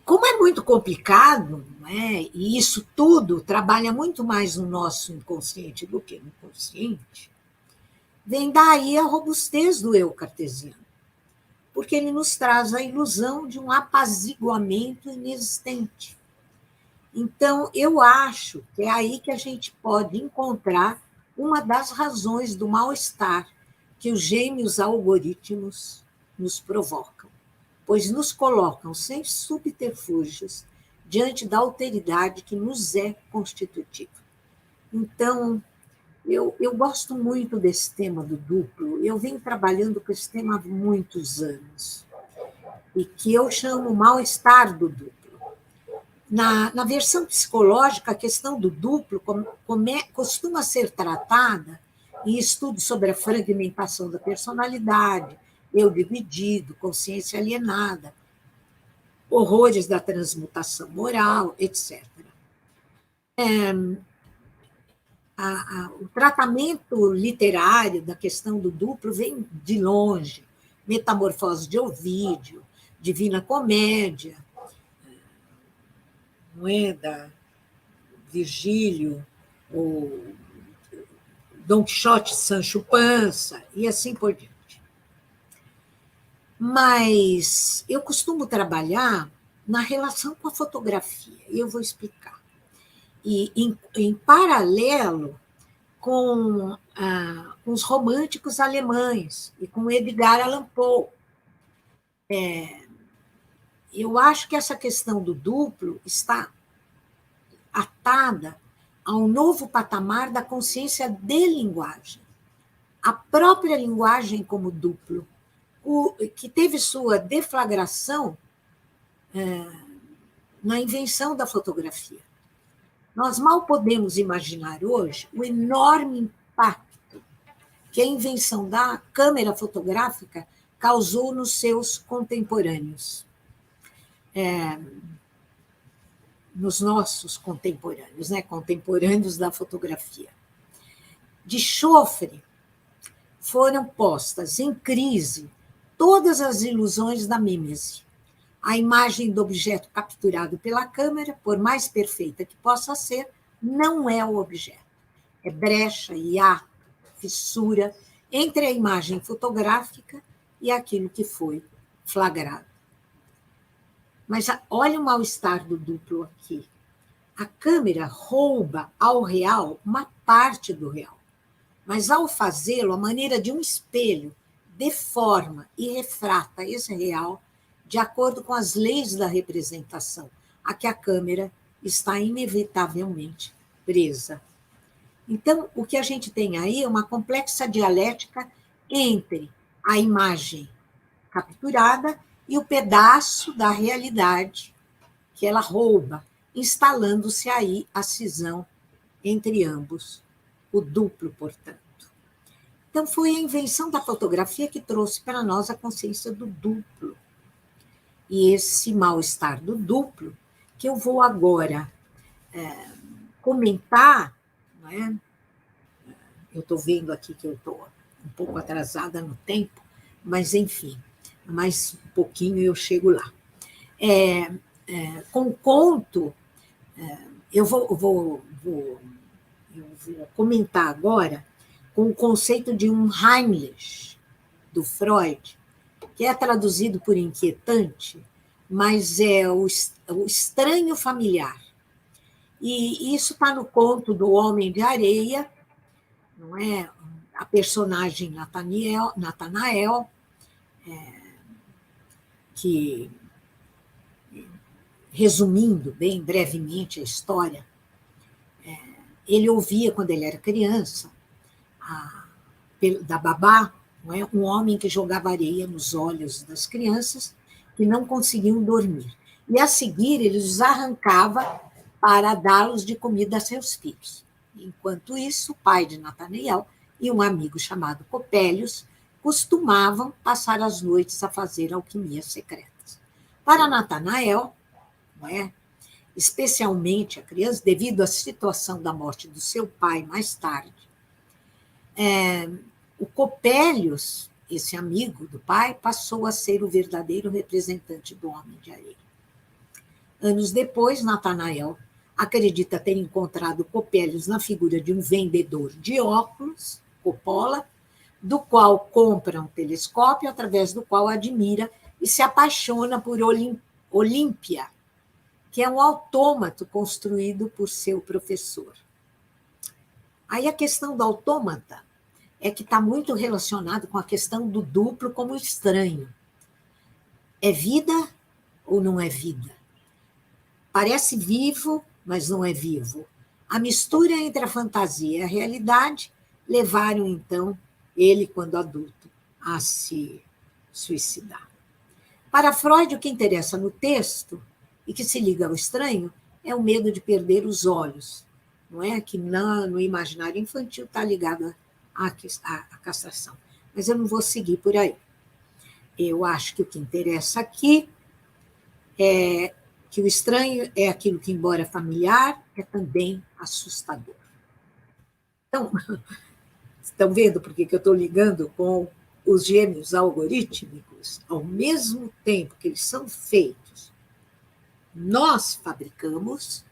como é muito complicado, né, e isso tudo trabalha muito mais no nosso inconsciente do que no consciente, vem daí a robustez do eu cartesiano, porque ele nos traz a ilusão de um apaziguamento inexistente. Então, eu acho que é aí que a gente pode encontrar uma das razões do mal-estar que os gêmeos algoritmos nos provocam, pois nos colocam sem subterfúgios diante da alteridade que nos é constitutiva. Então, eu gosto muito desse tema do duplo, eu venho trabalhando com esse tema há muitos anos, e que eu chamo mal-estar do duplo. Na versão psicológica, a questão do duplo costuma ser tratada em estudos sobre a fragmentação da personalidade, eu dividido, consciência alienada, horrores da transmutação moral, etc. O tratamento literário da questão do duplo vem de longe. Metamorfose de Ovídio, Divina Comédia, não é, da Virgílio, ou Dom Quixote, Sancho Panza, e assim por diante. Mas eu costumo trabalhar na relação com a fotografia, e eu vou explicar. E em paralelo com os românticos alemães e com Edgar Allan Poe. Eu acho que essa questão do duplo está atada a um novo patamar da consciência de linguagem. A própria linguagem como duplo, que teve sua deflagração na invenção da fotografia. Nós mal podemos imaginar hoje o enorme impacto que a invenção da câmera fotográfica causou nos seus contemporâneos. Nos nossos contemporâneos, né? Contemporâneos da fotografia. De chofre foram postas em crise todas as ilusões da mímese. A imagem do objeto capturado pela câmera, por mais perfeita que possa ser, não é o objeto. É brecha, hiato, fissura entre a imagem fotográfica e aquilo que foi flagrado. Mas olha o mal-estar do duplo aqui. A câmera rouba ao real uma parte do real, mas ao fazê-lo, a maneira de um espelho deforma e refrata esse real de acordo com as leis da representação, a que a câmera está inevitavelmente presa. Então, o que a gente tem aí é uma complexa dialética entre a imagem capturada e o pedaço da realidade que ela rouba, instalando-se aí a cisão entre ambos, o duplo, portanto. Então, foi a invenção da fotografia que trouxe para nós a consciência do duplo. E esse mal-estar do duplo, que eu vou agora comentar, não é? Eu estou vendo aqui que eu estou um pouco atrasada no tempo, mas, enfim, mais um pouquinho eu chego lá. Com o conto, eu vou comentar agora com o conceito de um Heimlich, do Freud, que é traduzido por inquietante, mas é o estranho familiar. E isso está no conto do Homem de Areia, não é? A personagem Natanael, que, resumindo bem brevemente a história, ele ouvia, quando ele era criança, da babá, não é? Um homem que jogava areia nos olhos das crianças que não conseguiam dormir. E, a seguir, ele os arrancava para dá-los de comida a seus filhos. Enquanto isso, o pai de Natanael e um amigo chamado Copélios costumavam passar as noites a fazer alquimias secretas. Para Natanael, não é? Especialmente a criança, devido à situação da morte do seu pai mais tarde, o Copélios, esse amigo do pai, passou a ser o verdadeiro representante do Homem de Areia. Anos depois, Natanael acredita ter encontrado Copélios na figura de um vendedor de óculos, Coppola, do qual compra um telescópio, através do qual admira e se apaixona por Olímpia, que é um autômato construído por seu professor. Aí a questão do autômata é que está muito relacionado com a questão do duplo como estranho. É vida ou não é vida? Parece vivo, mas não é vivo. A mistura entre a fantasia e a realidade levaram, então, ele, quando adulto, a se suicidar. Para Freud, o que interessa no texto, e que se liga ao estranho, é o medo de perder os olhos, não é? Que no imaginário infantil está ligado à castração. Mas eu não vou seguir por aí. Eu acho que o que interessa aqui é que o estranho é aquilo que, embora familiar, é também assustador. Então, estão vendo por que eu estou ligando com os gêmeos algorítmicos? Ao mesmo tempo que eles são feitos, nós fabricamos,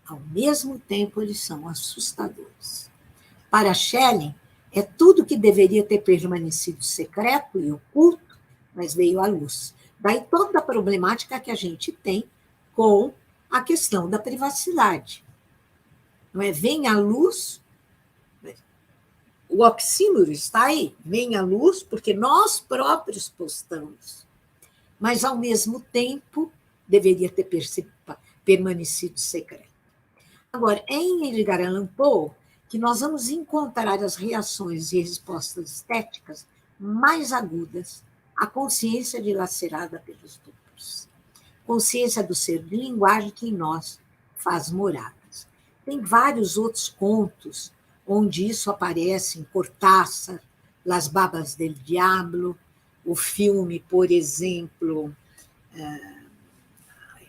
ao mesmo tempo eles são assustadores. Para Schelling, é tudo que deveria ter permanecido secreto e oculto, mas veio à luz. Daí toda a problemática que a gente tem com a questão da privacidade. Não é? Vem à luz, o oxímoro está aí, vem à luz porque nós próprios postamos, mas, ao mesmo tempo, deveria ter permanecido secreto. Agora, é em Edgar Allan Poe que nós vamos encontrar as reações e respostas estéticas mais agudas à consciência dilacerada pelos duplos. Consciência do ser de linguagem que em nós faz moradas. Tem vários outros contos onde isso aparece, em Cortázar, Las Babas del Diablo, o filme, por exemplo,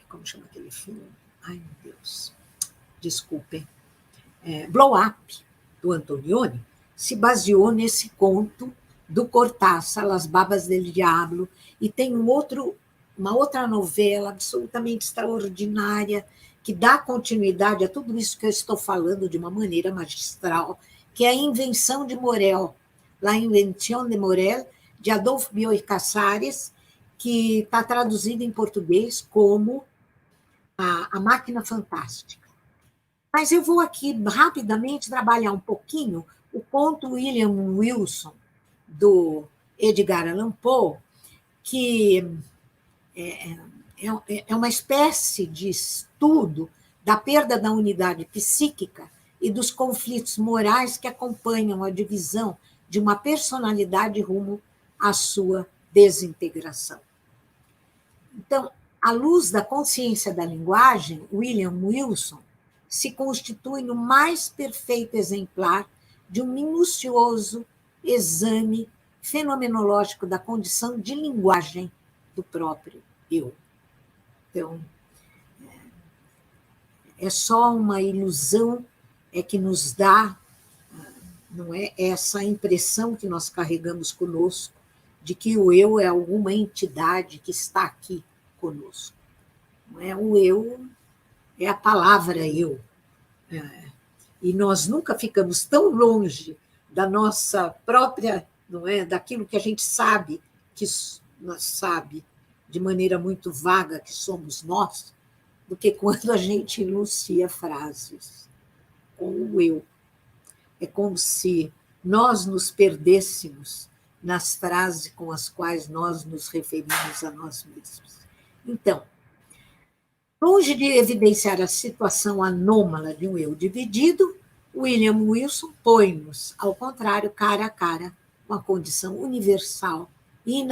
como chama aquele filme? Ai, meu Deus, desculpem. Blow Up, do Antonioni, se baseou nesse conto do Cortázar, Las Babas del Diablo, e tem um uma outra novela absolutamente extraordinária, que dá continuidade a tudo isso que eu estou falando de uma maneira magistral, que é a Invenção de Morel, La Invention de Morel, de Adolphe Bioy Casares, que está traduzido em português como a Máquina Fantástica. Mas eu vou aqui rapidamente trabalhar um pouquinho o conto William Wilson, do Edgar Allan Poe, que é uma espécie de estudo da perda da unidade psíquica e dos conflitos morais que acompanham a divisão de uma personalidade rumo à sua desintegração. Então, à luz da consciência da linguagem, William Wilson se constitui no mais perfeito exemplar de um minucioso exame fenomenológico da condição de linguagem do próprio eu. Então, é só uma ilusão que nos dá, não é, essa impressão que nós carregamos conosco de que o eu é alguma entidade que está aqui conosco. Não é? O eu é a palavra eu. E nós nunca ficamos tão longe da nossa própria, não é, daquilo que a gente sabe, que nós sabe de maneira muito vaga que somos nós, do que quando a gente enuncia frases com o eu. É como se nós nos perdêssemos nas frases com as quais nós nos referimos a nós mesmos. Então, longe de evidenciar a situação anômala de um eu dividido, William Wilson põe-nos, ao contrário, cara a cara com a condição universal e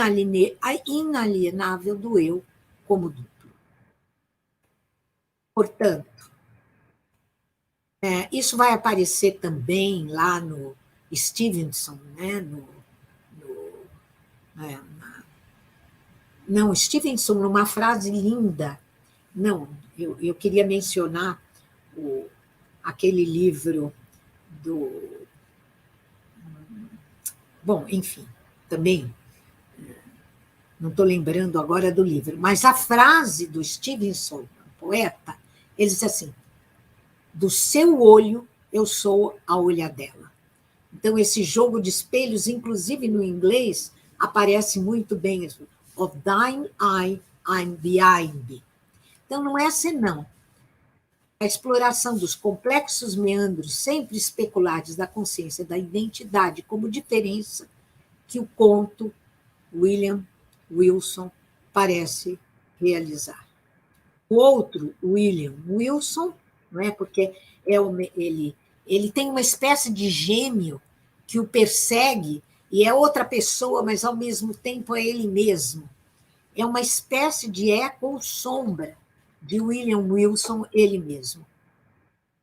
inalienável do eu como duplo. Portanto, isso vai aparecer também lá no Stevenson, né? Não, Stevenson, numa frase linda. Não, eu queria mencionar aquele livro do... Bom, enfim, também não estou lembrando agora do livro, mas a frase do Stevenson, poeta, ele diz assim: do seu olho eu sou a olhadela. Então, esse jogo de espelhos, inclusive no inglês, aparece muito bem isso. Of thine eye I'm the eye. Então, não é senão a exploração dos complexos meandros sempre especulares da consciência da identidade como diferença que o conto William Wilson parece realizar. O outro, William Wilson, não é, porque ele tem uma espécie de gêmeo que o persegue e é outra pessoa, mas ao mesmo tempo é ele mesmo. É uma espécie de eco ou sombra de William Wilson, ele mesmo.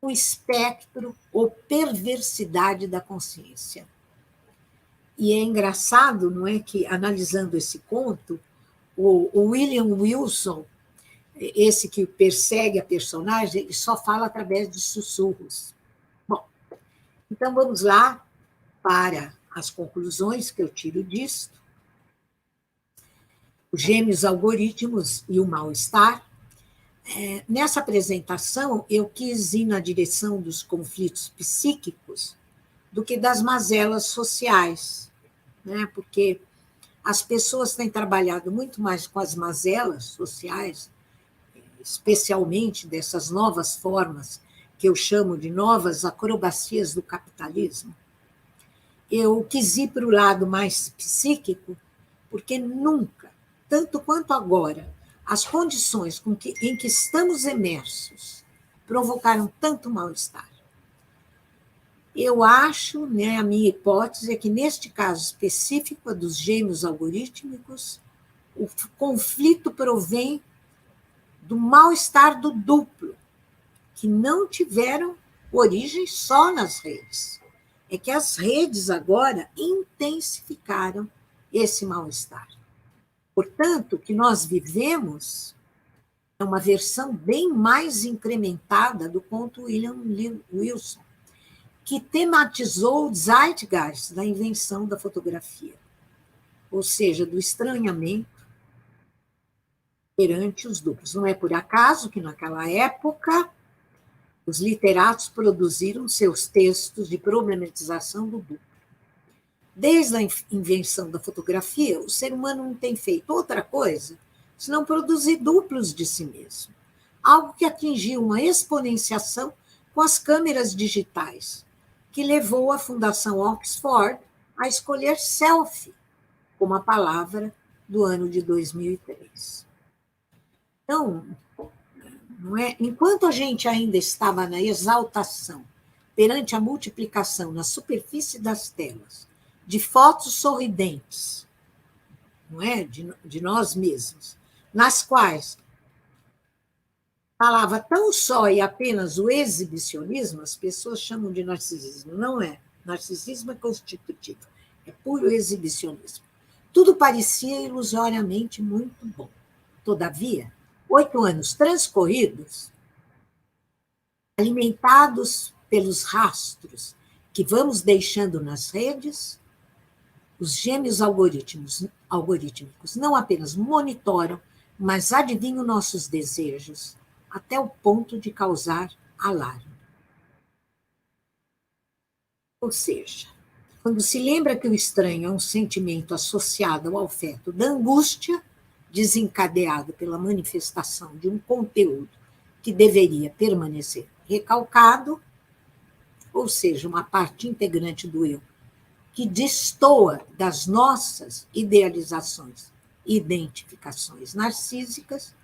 O espectro ou perversidade da consciência. E é engraçado, não é, que, analisando esse conto, o William Wilson, esse que persegue a personagem, ele só fala através de sussurros. Bom, então vamos lá para as conclusões que eu tiro disto. Os gêmeos algoritmos e o mal-estar. Nessa apresentação, eu quis ir na direção dos conflitos psíquicos do que das mazelas sociais, né? Porque as pessoas têm trabalhado muito mais com as mazelas sociais, especialmente dessas novas formas que eu chamo de novas acrobacias do capitalismo. Eu quis ir para o lado mais psíquico, porque nunca, tanto quanto agora, as condições em que estamos imersos provocaram tanto mal-estar. Eu acho, né, a minha hipótese é que, neste caso específico, a dos gêmeos algorítmicos, o conflito provém do mal-estar do duplo, que não tiveram origem só nas redes. É que as redes agora intensificaram esse mal-estar. Portanto, o que nós vivemos é uma versão bem mais incrementada do conto William Wilson, que tematizou o zeitgeist da invenção da fotografia, ou seja, do estranhamento, perante os duplos. Não é por acaso que, naquela época, os literatos produziram seus textos de problematização do duplo. Desde a invenção da fotografia, o ser humano não tem feito outra coisa senão produzir duplos de si mesmo, algo que atingiu uma exponenciação com as câmeras digitais, que levou a Fundação Oxford a escolher selfie como a palavra do ano de 2003. Então, não é? Enquanto a gente ainda estava na exaltação perante a multiplicação na superfície das telas de fotos sorridentes, não é? De nós mesmos, nas quais falava tão só e apenas o exibicionismo, as pessoas chamam de narcisismo. Não é. Narcisismo é constitutivo, é puro exibicionismo. Tudo parecia ilusoriamente muito bom. Todavia, 8 anos transcorridos, alimentados pelos rastros que vamos deixando nas redes, os gêmeos algorítmicos não apenas monitoram, mas adivinham nossos desejos, até o ponto de causar alarme. Ou seja, quando se lembra que o estranho é um sentimento associado ao afeto da angústia, desencadeado pela manifestação de um conteúdo que deveria permanecer recalcado, ou seja, uma parte integrante do eu, que destoa das nossas idealizações e identificações narcísicas,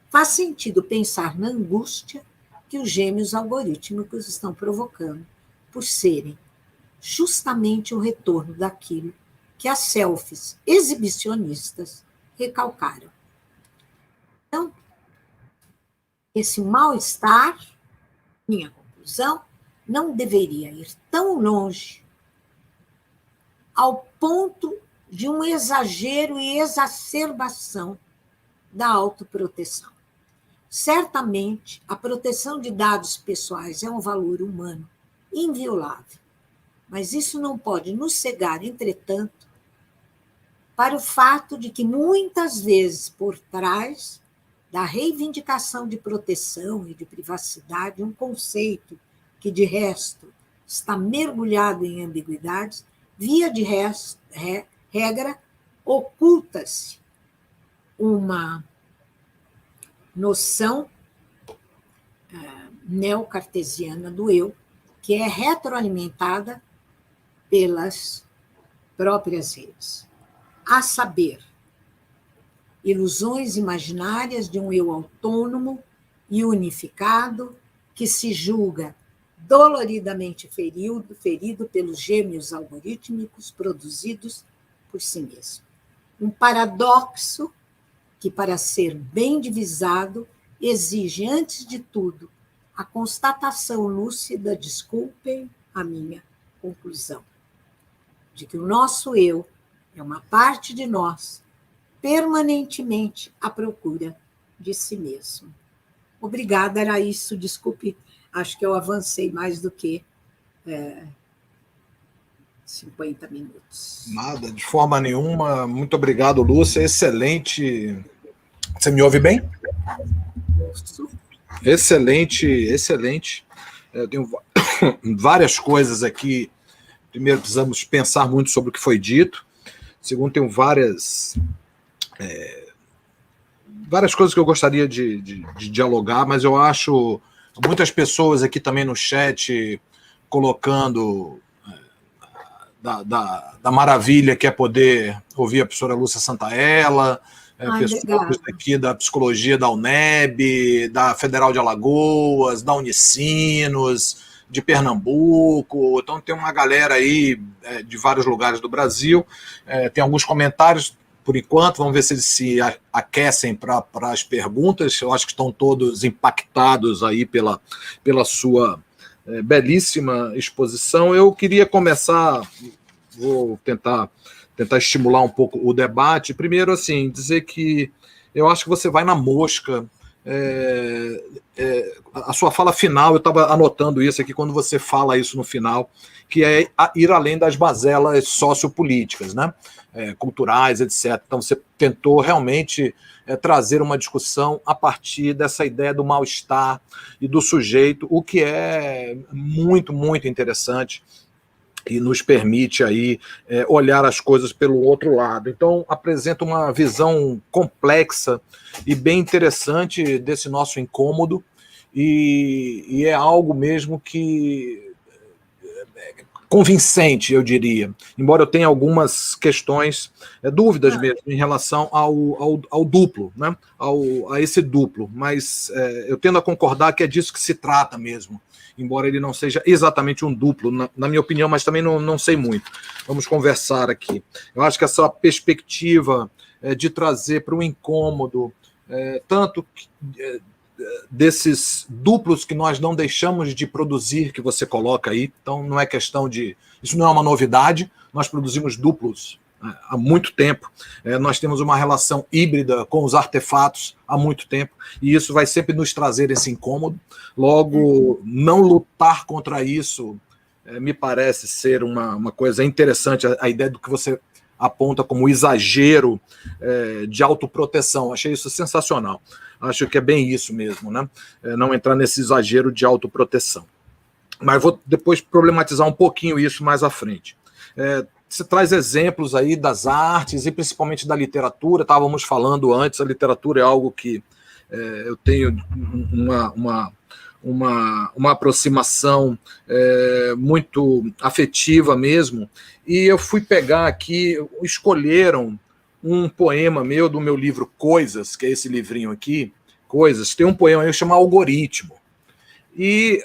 faz sentido pensar na angústia que os gêmeos algorítmicos estão provocando por serem justamente o retorno daquilo que as selfies exibicionistas recalcaram. Então, esse mal-estar, minha conclusão, não deveria ir tão longe ao ponto de um exagero e exacerbação da autoproteção. Certamente, a proteção de dados pessoais é um valor humano inviolável, mas isso não pode nos cegar, entretanto, para o fato de que muitas vezes por trás da reivindicação de proteção e de privacidade, um conceito que, de resto, está mergulhado em ambiguidades, via de regra, oculta-se uma noção neocartesiana do eu, que é retroalimentada pelas próprias redes. A saber, ilusões imaginárias de um eu autônomo e unificado que se julga doloridamente ferido pelos gêmeos algorítmicos produzidos por si mesmo. Um paradoxo que, para ser bem divisado, exige, antes de tudo, a constatação lúcida, desculpem a minha conclusão, de que o nosso eu é uma parte de nós permanentemente à procura de si mesmo. Obrigada, era isso, desculpe, acho que eu avancei mais do que 50 minutos. Nada, de forma nenhuma. Muito obrigado, Lúcia. Excelente. Você me ouve bem? Excelente, excelente. Eu tenho várias coisas aqui. Primeiro, precisamos pensar muito sobre o que foi dito. Segundo, tenho várias coisas que eu gostaria de dialogar, mas eu acho muitas pessoas aqui também no chat colocando da maravilha que é poder ouvir a professora Lúcia Santaella, pessoas aqui da psicologia da UNEB, da Federal de Alagoas, da Unicinos, de Pernambuco. Então tem uma galera aí de vários lugares do Brasil. Tem alguns comentários por enquanto, vamos ver se eles se aquecem para as perguntas. Eu acho que estão todos impactados aí pela sua belíssima exposição. Eu queria começar, vou tentar estimular um pouco o debate. Primeiro, assim, dizer que eu acho que você vai na mosca a sua fala final, eu estava anotando isso aqui quando você fala isso no final, que é ir além das bazelas sociopolíticas, né? Culturais, etc. Então você tentou realmente trazer uma discussão a partir dessa ideia do mal-estar e do sujeito, o que é muito, muito interessante e nos permite aí olhar as coisas pelo outro lado. Então, apresenta uma visão complexa e bem interessante desse nosso incômodo, e é algo mesmo que convincente, eu diria, embora eu tenha algumas questões, dúvidas mesmo, em relação ao duplo, né? A esse duplo, mas eu tendo a concordar que é disso que se trata mesmo, embora ele não seja exatamente um duplo, na minha opinião, mas também não sei muito. Vamos conversar aqui. Eu acho que essa perspectiva de trazer para o incômodo, tanto desses duplos que nós não deixamos de produzir, que você coloca aí, então não é questão de... Isso não é uma novidade, nós produzimos duplos há muito tempo, nós temos uma relação híbrida com os artefatos há muito tempo, e isso vai sempre nos trazer esse incômodo. Logo, não lutar contra isso me parece ser uma coisa interessante, a ideia do que você aponta como exagero de autoproteção. Achei isso sensacional. Acho que é bem isso mesmo, né? Não entrar nesse exagero de autoproteção. Mas vou depois problematizar um pouquinho isso mais à frente. Você traz exemplos aí das artes e principalmente da literatura. Estávamos falando antes, a literatura é algo que eu tenho uma aproximação muito afetiva mesmo, e eu fui pegar aqui, escolheram um poema meu do meu livro Coisas, que é esse livrinho aqui, Coisas, tem um poema aí que chama Algoritmo, e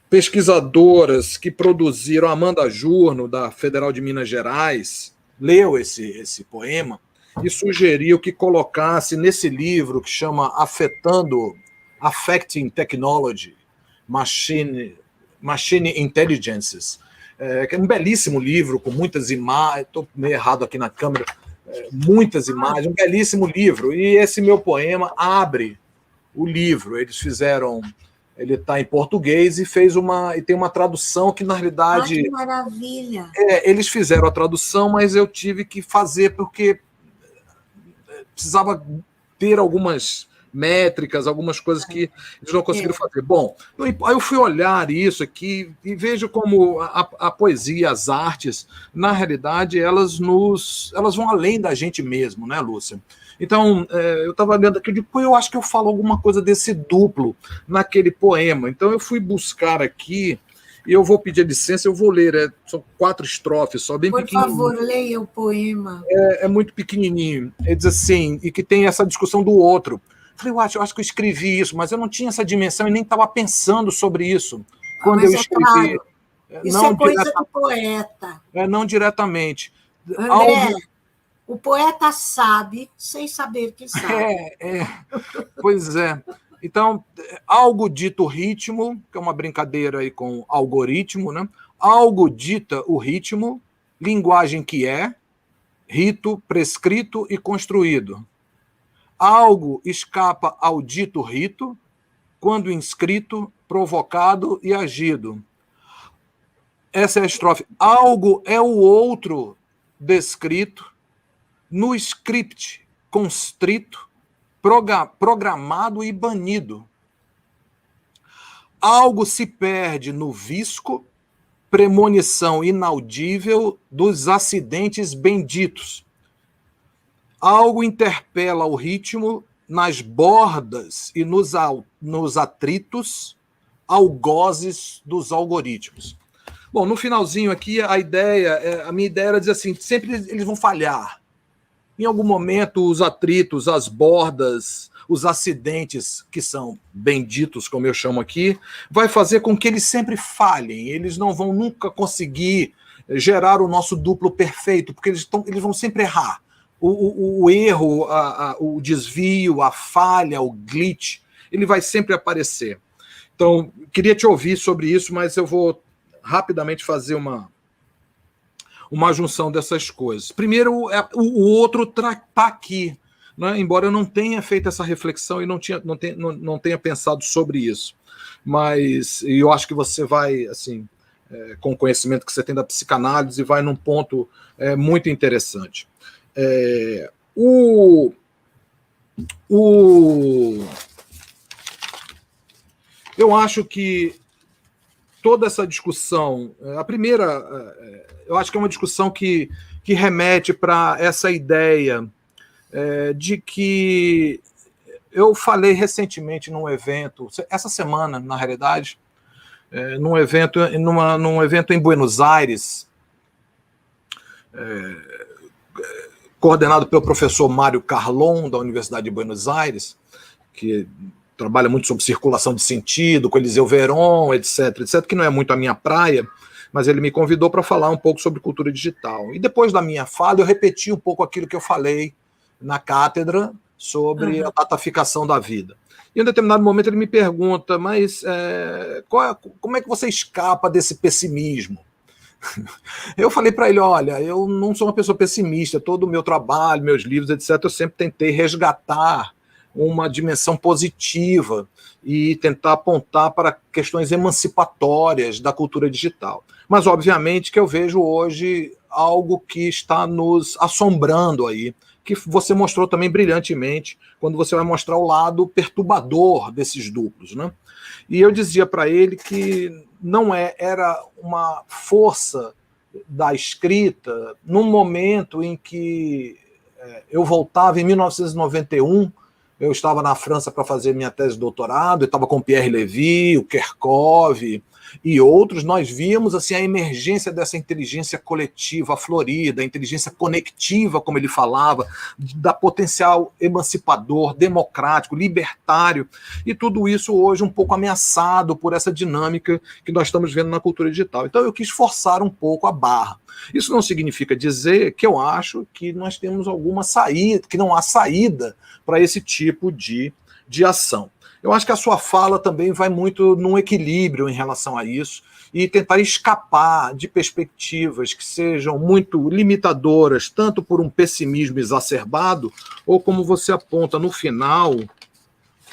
pesquisadoras que produziram, Amanda Jurno, da Federal de Minas Gerais, leu esse poema e sugeriu que colocasse nesse livro que chama Affecting Technology, Machine Intelligences, que é um belíssimo livro com muitas imagens, estou meio errado aqui na câmera, muitas imagens, um belíssimo livro, e esse meu poema abre o livro. Eles fizeram... Ele está em português e tem uma tradução que, na realidade... que maravilha! Eles fizeram a tradução, mas eu tive que fazer porque precisava ter algumas métricas, algumas coisas que eles não conseguiram fazer. Bom, aí eu fui olhar isso aqui e vejo como a poesia, as artes, na realidade, elas vão além da gente mesmo, né, Lúcia? Então, eu estava lendo aqui, depois eu acho que eu falo alguma coisa desse duplo naquele poema. Então, eu fui buscar aqui, e eu vou pedir licença, eu vou ler, são 4 estrofes, só bem pequenininho. Por favor, leia o poema. É muito pequenininho. Ele diz assim, e que tem essa discussão do outro. Falei, eu acho que eu escrevi isso, mas eu não tinha essa dimensão e nem estava pensando sobre isso quando eu escrevi. Claro. Isso é coisa do poeta. Não diretamente. André, o poeta sabe, sem saber que sabe. Pois é. Então, algo dito ritmo, que é uma brincadeira aí com algoritmo, né? Algo dita o ritmo, linguagem que é, rito prescrito e construído. Algo escapa ao dito rito, quando inscrito, provocado e agido. Essa é a estrofe. Algo é o outro descrito, no script constrito, programado e banido. Algo se perde no visco, premonição inaudível dos acidentes benditos. Algo interpela o ritmo nas bordas e nos atritos, algozes dos algoritmos. Bom, no finalzinho aqui, a minha ideia era dizer assim, sempre eles vão falhar. Em algum momento, os atritos, as bordas, os acidentes, que são benditos, como eu chamo aqui, vai fazer com que eles sempre falhem. Eles não vão nunca conseguir gerar o nosso duplo perfeito, porque eles vão sempre errar. O erro, o desvio, a falha, o glitch, ele vai sempre aparecer. Então, queria te ouvir sobre isso, mas eu vou rapidamente fazer uma uma junção dessas coisas. Primeiro, o outro está aqui, né? Embora eu não tenha feito essa reflexão e não tenha pensado sobre isso. Mas eu acho que você vai, assim, com o conhecimento que você tem da psicanálise, vai num ponto muito interessante. Eu acho que toda essa discussão, a primeira, eu acho que é uma discussão que remete para essa ideia de que eu falei recentemente num evento, essa semana, na realidade, num evento em Buenos Aires, coordenado pelo professor Mário Carlon, da Universidade de Buenos Aires, que trabalha muito sobre circulação de sentido, com Eliseu Veron, etc., que não é muito a minha praia, mas ele me convidou para falar um pouco sobre cultura digital. E depois da minha fala, eu repeti um pouco aquilo que eu falei na cátedra sobre a dataficação da vida. E em um determinado momento ele me pergunta, mas como é que você escapa desse pessimismo? Eu falei para ele, olha, eu não sou uma pessoa pessimista, todo o meu trabalho, meus livros, etc., eu sempre tentei resgatar uma dimensão positiva e tentar apontar para questões emancipatórias da cultura digital. Mas, obviamente, que eu vejo hoje algo que está nos assombrando aí, que você mostrou também brilhantemente quando você vai mostrar o lado perturbador desses duplos, né? E eu dizia para ele que não era uma força da escrita num momento em que eu voltava em 1991, eu estava na França para fazer minha tese de doutorado, eu estava com Pierre Levy, o Kerkhove e outros, nós víamos assim, a emergência dessa inteligência coletiva florida, a inteligência conectiva, como ele falava, da potencial emancipador, democrático, libertário, e tudo isso hoje um pouco ameaçado por essa dinâmica que nós estamos vendo na cultura digital. Então eu quis forçar um pouco a barra. Isso não significa dizer que eu acho que nós temos alguma saída, que não há saída para esse tipo de ação. Eu acho que a sua fala também vai muito num equilíbrio em relação a isso e tentar escapar de perspectivas que sejam muito limitadoras, tanto por um pessimismo exacerbado, ou como você aponta no final,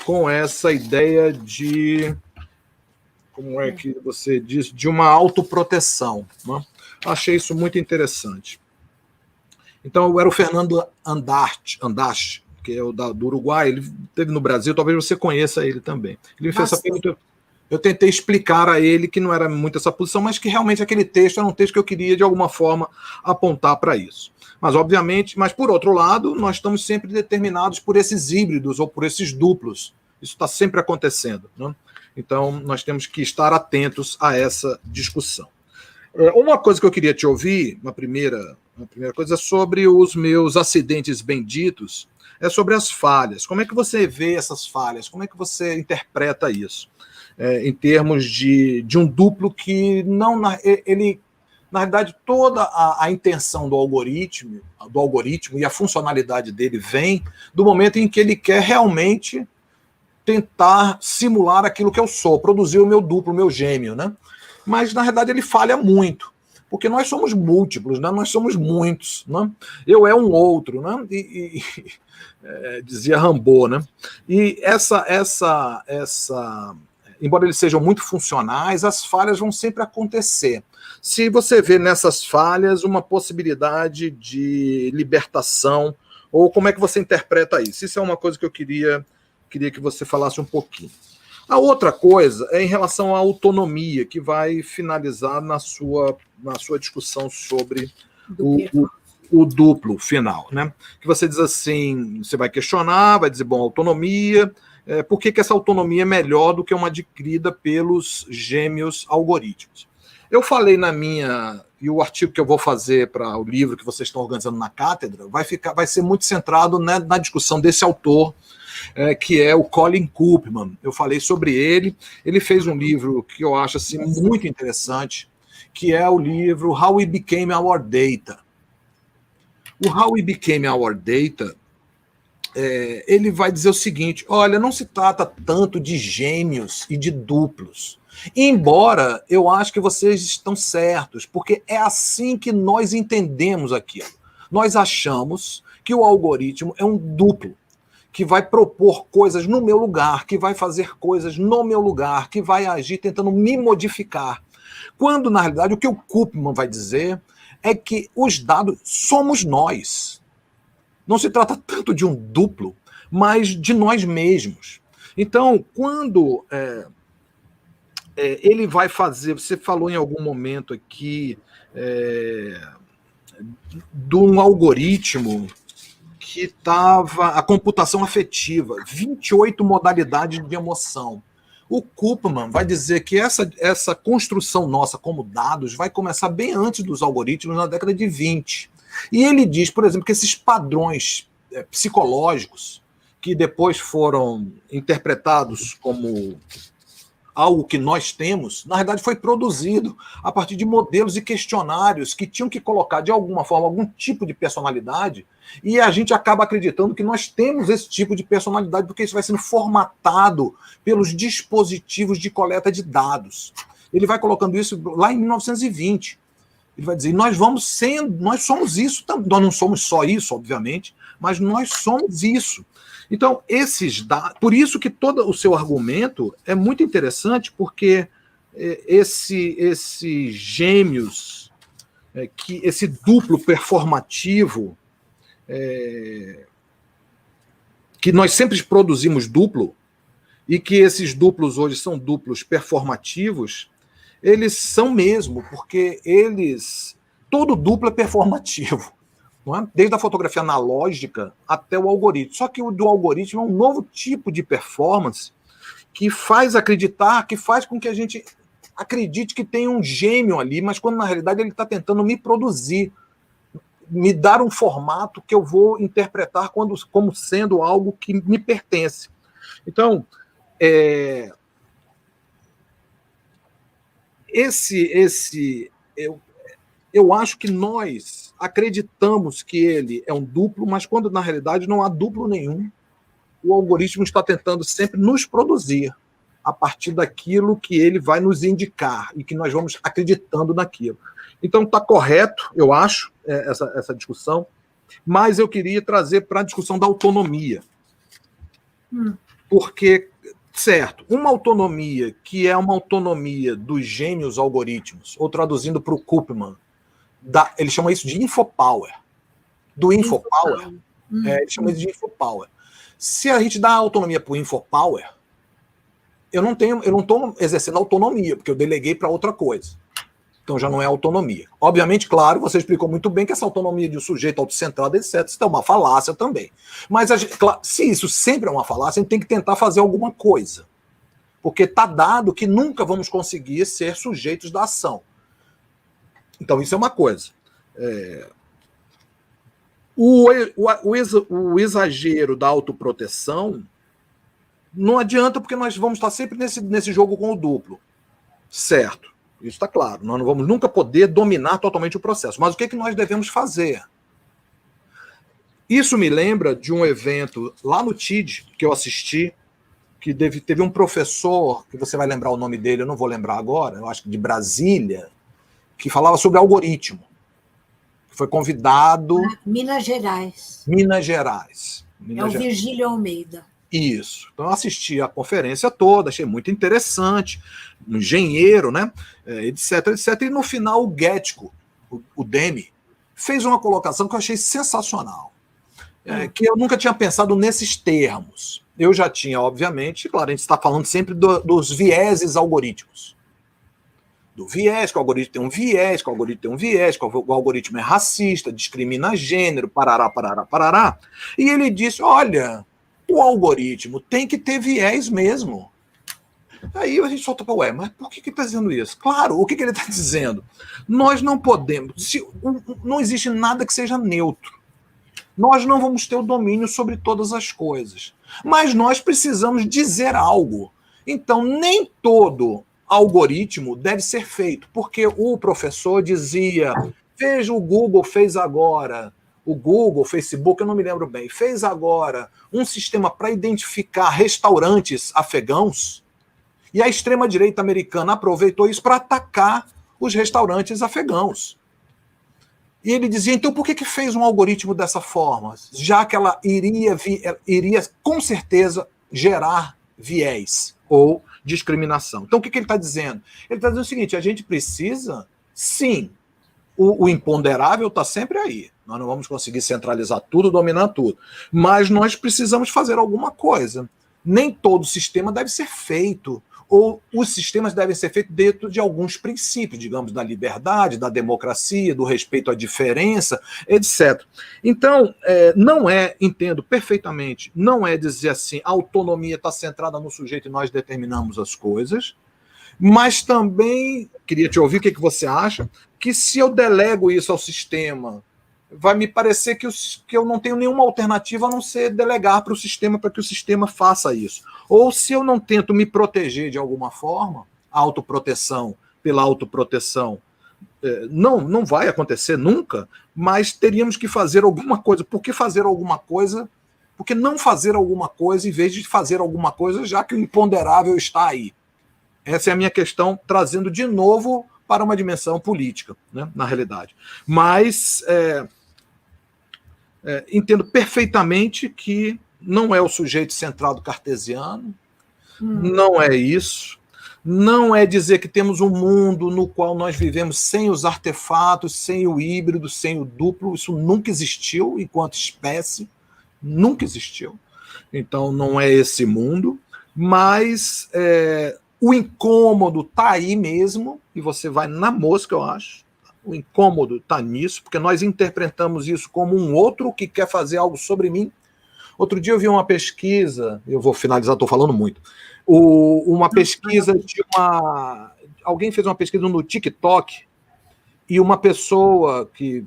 com essa ideia de, como é que você diz, de uma autoproteção, né? Achei isso muito interessante. Então, eu era o Fernando Andache, que é o do Uruguai, ele esteve no Brasil, talvez você conheça ele também. Ele me fez essa pergunta, eu tentei explicar a ele que não era muito essa posição, mas que realmente aquele texto era um texto que eu queria, de alguma forma, apontar para isso. Mas, obviamente, mas por outro lado, nós estamos sempre determinados por esses híbridos ou por esses duplos. Isso está sempre acontecendo, né? Então, nós temos que estar atentos a essa discussão. Uma coisa que eu queria te ouvir, uma primeira coisa, é sobre os meus acidentes benditos, é sobre as falhas. Como é que você vê essas falhas? Como é que você interpreta isso? Em termos de um duplo que não... Ele, na verdade, toda a intenção do algoritmo e a funcionalidade dele vem do momento em que ele quer realmente tentar simular aquilo que eu sou, produzir o meu duplo, o meu gêmeo, né? Mas, na verdade, ele falha muito, porque nós somos múltiplos, né? Nós somos muitos, né? Eu é um outro, né? Dizia Rambo, né? E embora eles sejam muito funcionais, as falhas vão sempre acontecer. Se você vê nessas falhas uma possibilidade de libertação, ou como é que você interpreta isso? Isso é uma coisa que eu queria que você falasse um pouquinho. A outra coisa é em relação à autonomia, que vai finalizar na sua discussão sobre o duplo final, né? Que você diz assim, você vai questionar, vai dizer, bom, autonomia, por que essa autonomia é melhor do que uma adquirida pelos gêmeos algoritmos? Eu falei e o artigo que eu vou fazer para o livro que vocês estão organizando na cátedra vai ser muito centrado, né, na discussão desse autor, que é o Colin Koopman. Eu falei sobre ele. Ele fez um livro que eu acho assim, muito interessante, que é o livro How We Became Our Data. O How We Became Our Data, ele vai dizer o seguinte, olha, não se trata tanto de gêmeos e de duplos. Embora eu acho que vocês estão certos, porque é assim que nós entendemos aquilo. Nós achamos que o algoritmo é um duplo, que vai propor coisas no meu lugar, que vai fazer coisas no meu lugar, que vai agir tentando me modificar. Quando, na realidade, o que o Koopman vai dizer é que os dados somos nós. Não se trata tanto de um duplo, mas de nós mesmos. Então, quando ele vai fazer, você falou em algum momento aqui de um algoritmo que estava a computação afetiva, 28 modalidades de emoção. O Koopman vai dizer que essa construção nossa como dados vai começar bem antes dos algoritmos, na década de 20. E ele diz, por exemplo, que esses padrões psicológicos, que depois foram interpretados como algo que nós temos, na verdade foi produzido a partir de modelos e questionários que tinham que colocar, de alguma forma, algum tipo de personalidade, e a gente acaba acreditando que nós temos esse tipo de personalidade, porque isso vai sendo formatado pelos dispositivos de coleta de dados. Ele vai colocando isso lá em 1920. Ele vai dizer, nós somos isso, nós não somos só isso, obviamente, mas nós somos isso. Então, esses dados, por isso que todo o seu argumento é muito interessante, porque esses gêmeos, esse duplo performativo, que nós sempre produzimos duplo, e que esses duplos hoje são duplos performativos, eles são mesmo, porque todo duplo é performativo. Não é? Desde a fotografia analógica até o algoritmo. Só que o do algoritmo é um novo tipo de performance que faz com que a gente acredite que tem um gêmeo ali, mas quando na realidade ele está tentando me produzir, me dar um formato que eu vou interpretar como sendo algo que me pertence. Então, eu acho que nós acreditamos que ele é um duplo, mas quando na realidade não há duplo nenhum, o algoritmo está tentando sempre nos produzir a partir daquilo que ele vai nos indicar e que nós vamos acreditando naquilo. Então está correto, eu acho, essa discussão, mas eu queria trazer para a discussão da autonomia. Porque, certo, uma autonomia que é uma autonomia dos gêmeos algoritmos, ou traduzindo para o Koopman, ele chama isso de infopower. Do infopower, ele chama isso de infopower. Se a gente dá autonomia para o infopower, eu não estou exercendo autonomia, porque eu deleguei para outra coisa. Então já não é autonomia. Obviamente, claro, você explicou muito bem que essa autonomia de um sujeito autocentrado, etc., isso é uma falácia também. Mas, se isso sempre é uma falácia, a gente tem que tentar fazer alguma coisa. Porque está dado que nunca vamos conseguir ser sujeitos da ação. Então, isso é uma coisa. O exagero da autoproteção não adianta, porque nós vamos estar sempre nesse jogo com o duplo. Certo, isso está claro. Nós não vamos nunca poder dominar totalmente o processo. Mas o que nós devemos fazer? Isso me lembra de um evento lá no TID, que eu assisti, que teve um professor, que você vai lembrar o nome dele, eu não vou lembrar agora, eu acho que de Brasília, que falava sobre algoritmo. Foi convidado... Minas Gerais. Minas Gerais. É o Virgílio Almeida. Isso. Então eu assisti a conferência toda, achei muito interessante, um engenheiro, né, etc, etc. E no final o Guético, o Demi, fez uma colocação que eu achei sensacional, que eu nunca tinha pensado nesses termos. Eu já tinha, obviamente, claro, a gente está falando sempre dos vieses algorítmicos. Do viés, que o algoritmo tem um viés, que o algoritmo tem um viés, que o algoritmo é racista, discrimina gênero, parará, parará, parará. E ele disse, olha, o algoritmo tem que ter viés mesmo. Aí a gente solta para mas por que ele está dizendo isso? Claro, o que ele está dizendo? Nós não podemos, não existe nada que seja neutro. Nós não vamos ter o domínio sobre todas as coisas. Mas nós precisamos dizer algo. Então, nem todo algoritmo deve ser feito, porque o professor dizia, veja, o Google fez agora, o Google, o Facebook, eu não me lembro bem, fez agora um sistema para identificar restaurantes afegãos, E a extrema-direita americana aproveitou isso para atacar os restaurantes afegãos. E ele dizia, então por que fez um algoritmo dessa forma? Já que ela iria com certeza gerar viés ou discriminação. Então o que ele está dizendo? Ele está dizendo o seguinte, a gente precisa, sim, o imponderável está sempre aí. Nós não vamos conseguir centralizar tudo, dominar tudo. Mas nós precisamos fazer alguma coisa. Nem todo sistema deve ser feito, ou os sistemas devem ser feitos dentro de alguns princípios, digamos, da liberdade, da democracia, do respeito à diferença, etc. Então, entendo perfeitamente, não é dizer assim, a autonomia está centrada no sujeito e nós determinamos as coisas, mas também, queria te ouvir o que você acha, que se eu delego isso ao sistema, vai me parecer que eu não tenho nenhuma alternativa a não ser delegar para o sistema, para que o sistema faça isso. Ou se eu não tento me proteger de alguma forma, autoproteção pela autoproteção, não vai acontecer nunca, mas teríamos que fazer alguma coisa. Por que fazer alguma coisa? Por que não fazer alguma coisa em vez de fazer alguma coisa, já que o imponderável está aí? Essa é a minha questão, trazendo de novo para uma dimensão política, né, na realidade. Mas entendo perfeitamente que não é o sujeito centrado cartesiano, não é isso, não é dizer que temos um mundo no qual nós vivemos sem os artefatos, sem o híbrido, sem o duplo, isso nunca existiu enquanto espécie, nunca existiu. Então não é esse mundo, mas o incômodo está aí mesmo, e você vai na mosca, eu acho. O incômodo está nisso, porque nós interpretamos isso como um outro que quer fazer algo sobre mim. Outro dia eu vi uma pesquisa, eu vou finalizar, estou falando muito, uma pesquisa de alguém fez uma pesquisa no TikTok, e uma pessoa que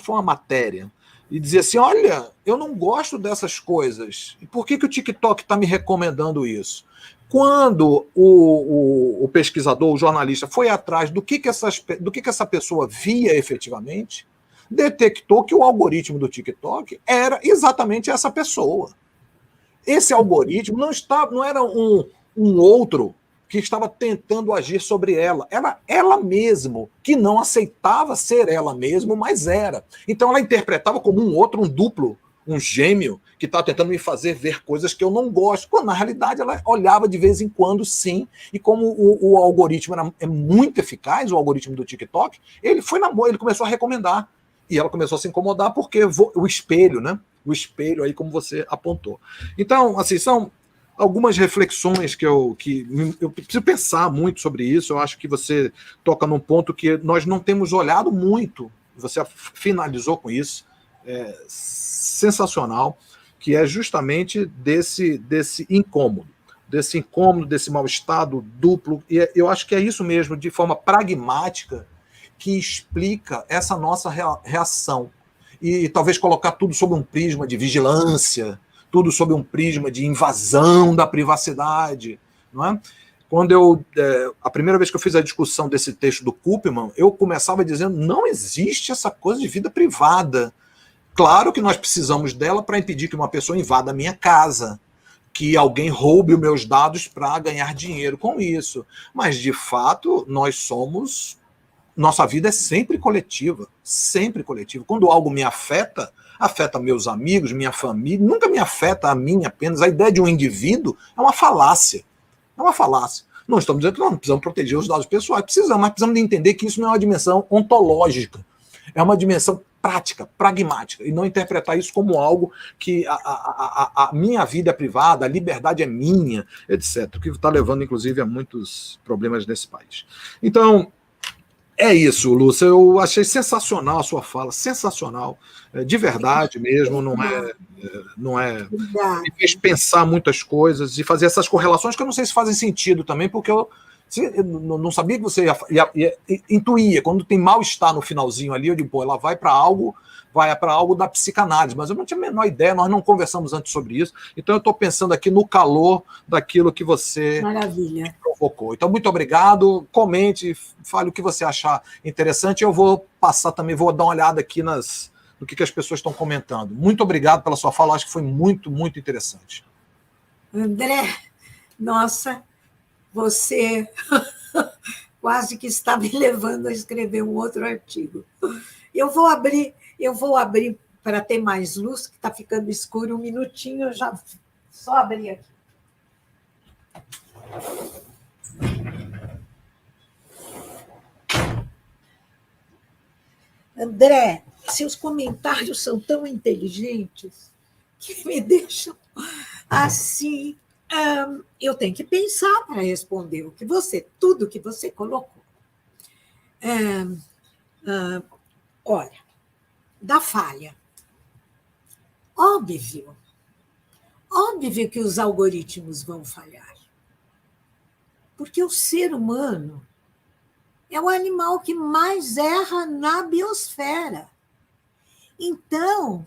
foi uma matéria, e dizia assim, olha, eu não gosto dessas coisas, e por que o TikTok está me recomendando isso? Quando o pesquisador, o jornalista, foi atrás do que essa pessoa via efetivamente, detectou que o algoritmo do TikTok era exatamente essa pessoa. Esse algoritmo não era um outro que estava tentando agir sobre ela. Era ela mesma, que não aceitava ser ela mesma, mas era. Então ela interpretava como um outro, um duplo, um gêmeo, que está tentando me fazer ver coisas que eu não gosto. Quando, na realidade, ela olhava de vez em quando, sim, e como o algoritmo é muito eficaz, o algoritmo do TikTok, ele começou a recomendar. E ela começou a se incomodar porque o espelho, né? O espelho aí, como você apontou. Então, assim, são algumas reflexões que eu preciso pensar muito sobre isso. Eu acho que você toca num ponto que nós não temos olhado muito. Você finalizou com isso. Sensacional, que é justamente desse incômodo, desse mal-estado duplo. E eu acho que é isso mesmo, de forma pragmática, que explica essa nossa reação. E talvez colocar tudo sob um prisma de vigilância, tudo sob um prisma de invasão da privacidade, não é? Quando a primeira vez que eu fiz a discussão desse texto do Kuppmann, eu começava dizendo, não existe essa coisa de vida privada. Claro que nós precisamos dela para impedir que uma pessoa invada a minha casa, que alguém roube os meus dados para ganhar dinheiro com isso. Mas, de fato, nossa vida é sempre coletiva, sempre coletiva. Quando algo me afeta meus amigos, minha família, nunca me afeta a mim apenas. A ideia de um indivíduo é uma falácia. É uma falácia. Não estamos dizendo que nós não precisamos proteger os dados pessoais, mas precisamos de entender que isso não é uma dimensão ontológica, é uma dimensão prática, pragmática, e não interpretar isso como algo que a minha vida é privada, a liberdade é minha, etc., o que está levando, inclusive, a muitos problemas nesse país. Então, é isso, Lúcia, eu achei sensacional a sua fala, sensacional, de verdade mesmo, não é me fez pensar muitas coisas e fazer essas correlações que eu não sei se fazem sentido também, porque eu não sabia que você ia intuía, quando tem mal-estar no finalzinho ali, eu digo, pô, ela vai para algo da psicanálise, mas eu não tinha a menor ideia, nós não conversamos antes sobre isso, então eu estou pensando aqui no calor daquilo que você me provocou. Então, muito obrigado, comente, fale o que você achar interessante, eu vou passar também, vou dar uma olhada aqui no que as pessoas estão comentando. Muito obrigado pela sua fala, acho que foi muito, muito interessante. André, Nossa, você quase que está me levando a escrever um outro artigo. Eu vou abrir para ter mais luz, que está ficando escuro, um minutinho, eu já só abri aqui. André, seus comentários são tão inteligentes que me deixam assim. Eu tenho que pensar para responder tudo que você colocou. Olha, da falha. Óbvio que os algoritmos vão falhar. Porque o ser humano é o animal que mais erra na biosfera. Então,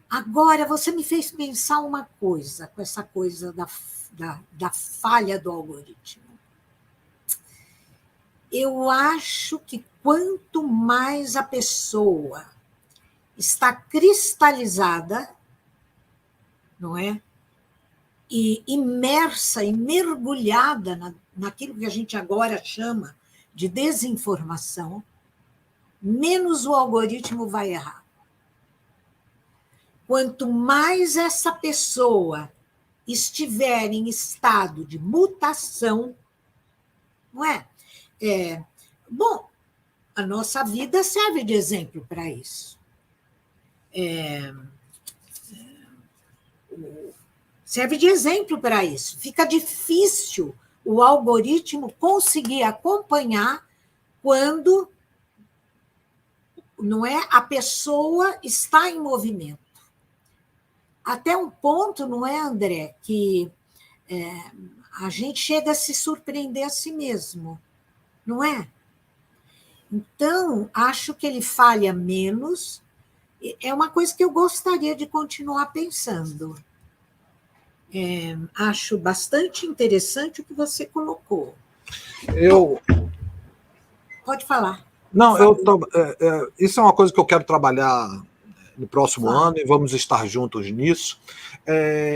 agora você me fez pensar uma coisa, com essa coisa da falha do algoritmo. Eu acho que quanto mais a pessoa está cristalizada, não é? E imersa e mergulhada naquilo que a gente agora chama de desinformação, menos o algoritmo vai errar. Quanto mais essa pessoa estiver em estado de mutação, não é? Bom, a nossa vida serve de exemplo para isso. Serve de exemplo para isso. Fica difícil o algoritmo conseguir acompanhar quando não é, a pessoa está em movimento. Até um ponto, não é, André, que a gente chega a se surpreender a si mesmo, não é? Então, acho que ele falha menos. É uma coisa que eu gostaria de continuar pensando. Acho bastante interessante o que você colocou. Pode falar. Não, isso é uma coisa que eu quero trabalhar no próximo ano, e vamos estar juntos nisso.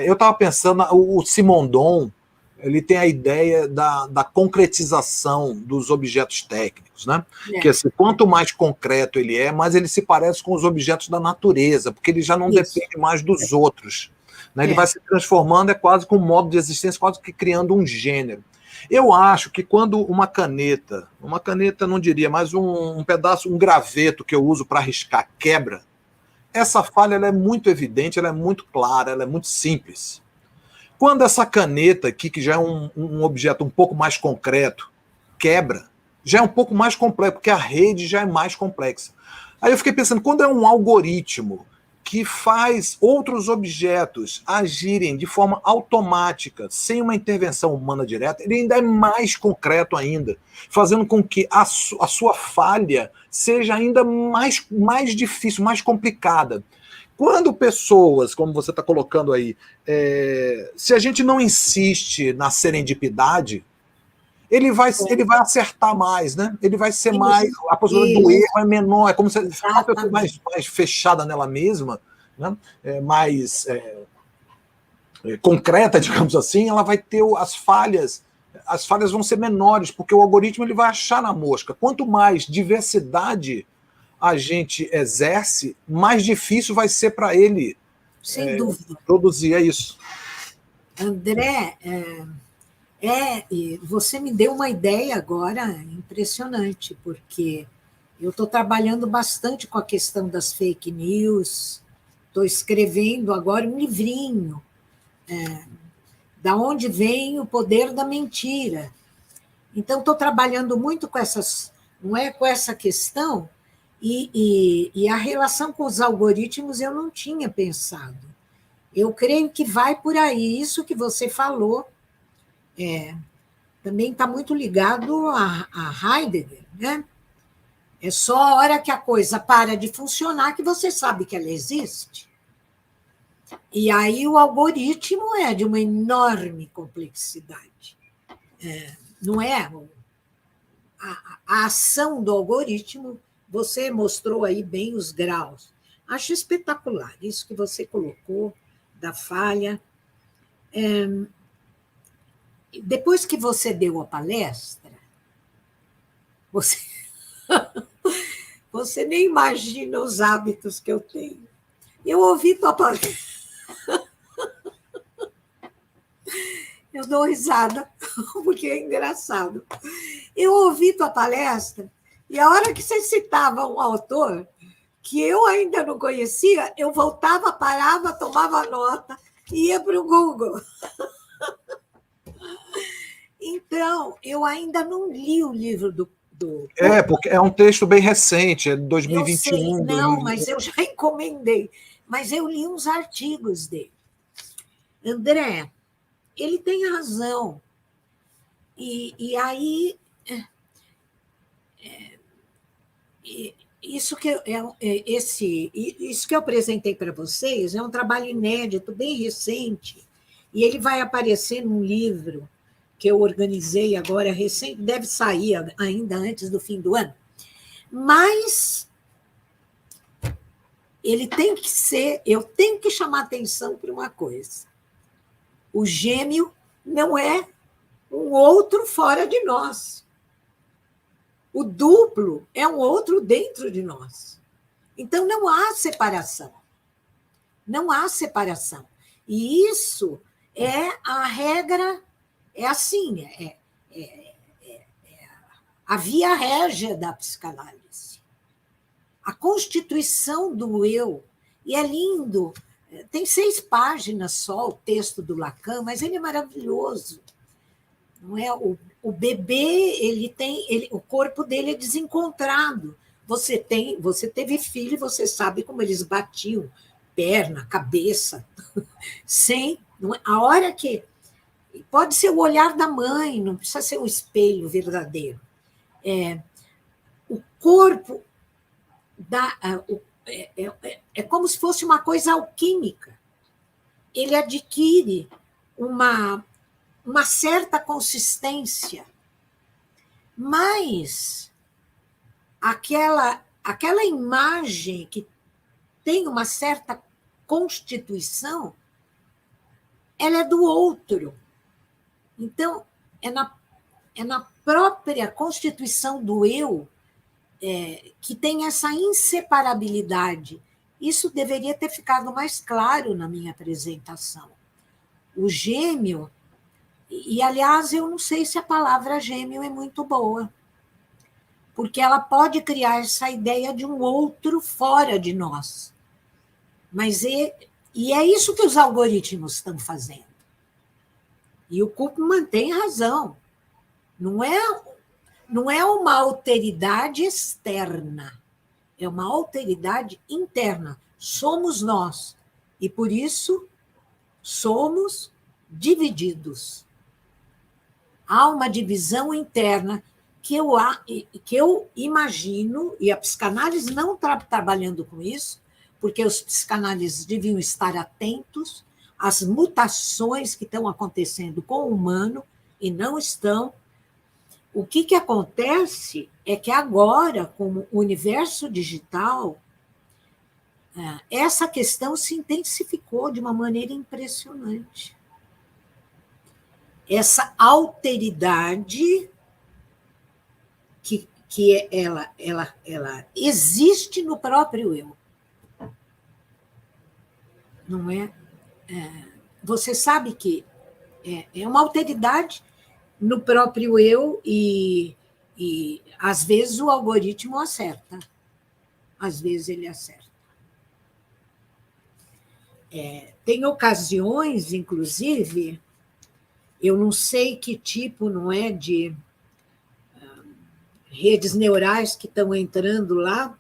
Eu estava pensando, o Simondon, ele tem a ideia da concretização dos objetos técnicos, né? Que assim, quanto mais concreto ele é, mais ele se parece com os objetos da natureza, porque ele já não depende mais dos outros. Né? Ele vai se transformando, quase com um modo de existência, quase que criando um gênero. Eu acho que quando uma caneta não diria, mas um pedaço, um graveto que eu uso para riscar quebra, essa falha ela é muito evidente, ela é muito clara, ela é muito simples. Quando essa caneta aqui, que já é um objeto um pouco mais concreto, quebra, já é um pouco mais complexo, porque a rede já é mais complexa. Aí eu fiquei pensando, quando é um algoritmo que faz outros objetos agirem de forma automática, sem uma intervenção humana direta, ele ainda é mais concreto ainda, fazendo com que a sua falha seja ainda mais difícil, mais complicada. Quando pessoas, como você está colocando aí, se a gente não insiste na serendipidade, ele vai acertar mais, né? Ele vai ser mais. A possibilidade do erro é menor, é como se a pessoa mais fechada nela mesma, né? Mais concreta, digamos assim, ela vai ter as falhas vão ser menores, porque o algoritmo ele vai achar na mosca. Quanto mais diversidade a gente exerce, mais difícil vai ser para ele sem dúvida produzir. É isso. André, você me deu uma ideia agora impressionante, porque eu estou trabalhando bastante com a questão das fake news, estou escrevendo agora um livrinho, da onde vem o poder da mentira. Então, estou trabalhando muito com com essa questão, e a relação com os algoritmos eu não tinha pensado. Eu creio que vai por aí, isso que você falou, também está muito ligado a Heidegger, né? É só a hora que a coisa para de funcionar que você sabe que ela existe. E aí o algoritmo é de uma enorme complexidade. Não é? A ação do algoritmo, você mostrou aí bem os graus. Acho espetacular isso que você colocou da falha. Depois que você deu a palestra, você, você nem imagina os hábitos que eu tenho. Eu ouvi tua palestra. Eu dou risada, porque é engraçado. Eu ouvi tua palestra, e a hora que você citava um autor que eu ainda não conhecia, eu voltava, parava, tomava nota, ia para o Google. Então, eu ainda não li o livro do. Porque é um texto bem recente, é de Eu sei, 2021. não, mas eu já encomendei. Mas eu li uns artigos dele. André, ele tem razão. E aí, isso isso que eu apresentei para vocês é um trabalho inédito, bem recente, e ele vai aparecer num livro que eu organizei agora, recente, deve sair ainda antes do fim do ano. Mas ele tem que ser, eu tenho que chamar atenção para uma coisa. O gêmeo não é um outro fora de nós. O duplo é um outro dentro de nós. Então, não há separação. Não há separação. E isso é a regra, é assim, a via régia da psicanálise. A constituição do eu, e é lindo, tem 6 páginas só o texto do Lacan, mas ele é maravilhoso. Não é? O bebê, o corpo dele é desencontrado. Você teve filho, você sabe como eles batiam, perna, cabeça, sem. A hora que. Pode ser o olhar da mãe, não precisa ser um espelho verdadeiro. O corpo é como se fosse uma coisa alquímica. Ele adquire uma certa consistência, mas aquela imagem que tem uma certa constituição, ela é do outro. Então, é na própria constituição do eu que tem essa inseparabilidade. Isso deveria ter ficado mais claro na minha apresentação. O gêmeo, e aliás, eu não sei se a palavra gêmeo é muito boa, porque ela pode criar essa ideia de um outro fora de nós. Mas e é isso que os algoritmos estão fazendo. E o Kuhlman tem razão. Não é uma alteridade externa, é uma alteridade interna. Somos nós. E, por isso, somos divididos. Há uma divisão interna que eu imagino, e a psicanálise não está trabalhando com isso, porque os psicanalistas deviam estar atentos às mutações que estão acontecendo com o humano, e não estão. O que acontece é que agora, com o universo digital, essa questão se intensificou de uma maneira impressionante. Essa alteridade que ela existe no próprio eu. Não é? Você sabe que é uma alteridade no próprio eu e às vezes o algoritmo acerta. Às vezes ele acerta. Tem ocasiões, inclusive, eu não sei que tipo, não é, de redes neurais que estão entrando lá,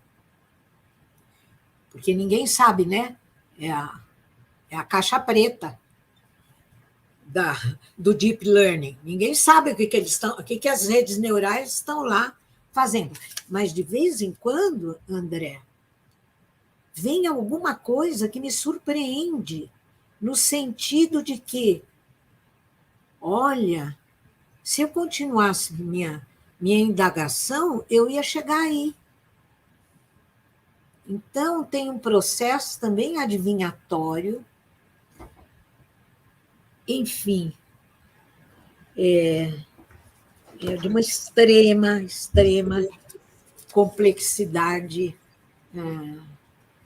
porque ninguém sabe, né? É a caixa preta do deep learning. Ninguém sabe o que as redes neurais estão lá fazendo. Mas, de vez em quando, André, vem alguma coisa que me surpreende, no sentido de que, olha, se eu continuasse minha indagação, eu ia chegar aí. Então, tem um processo também adivinhatório enfim, é de uma extrema complexidade,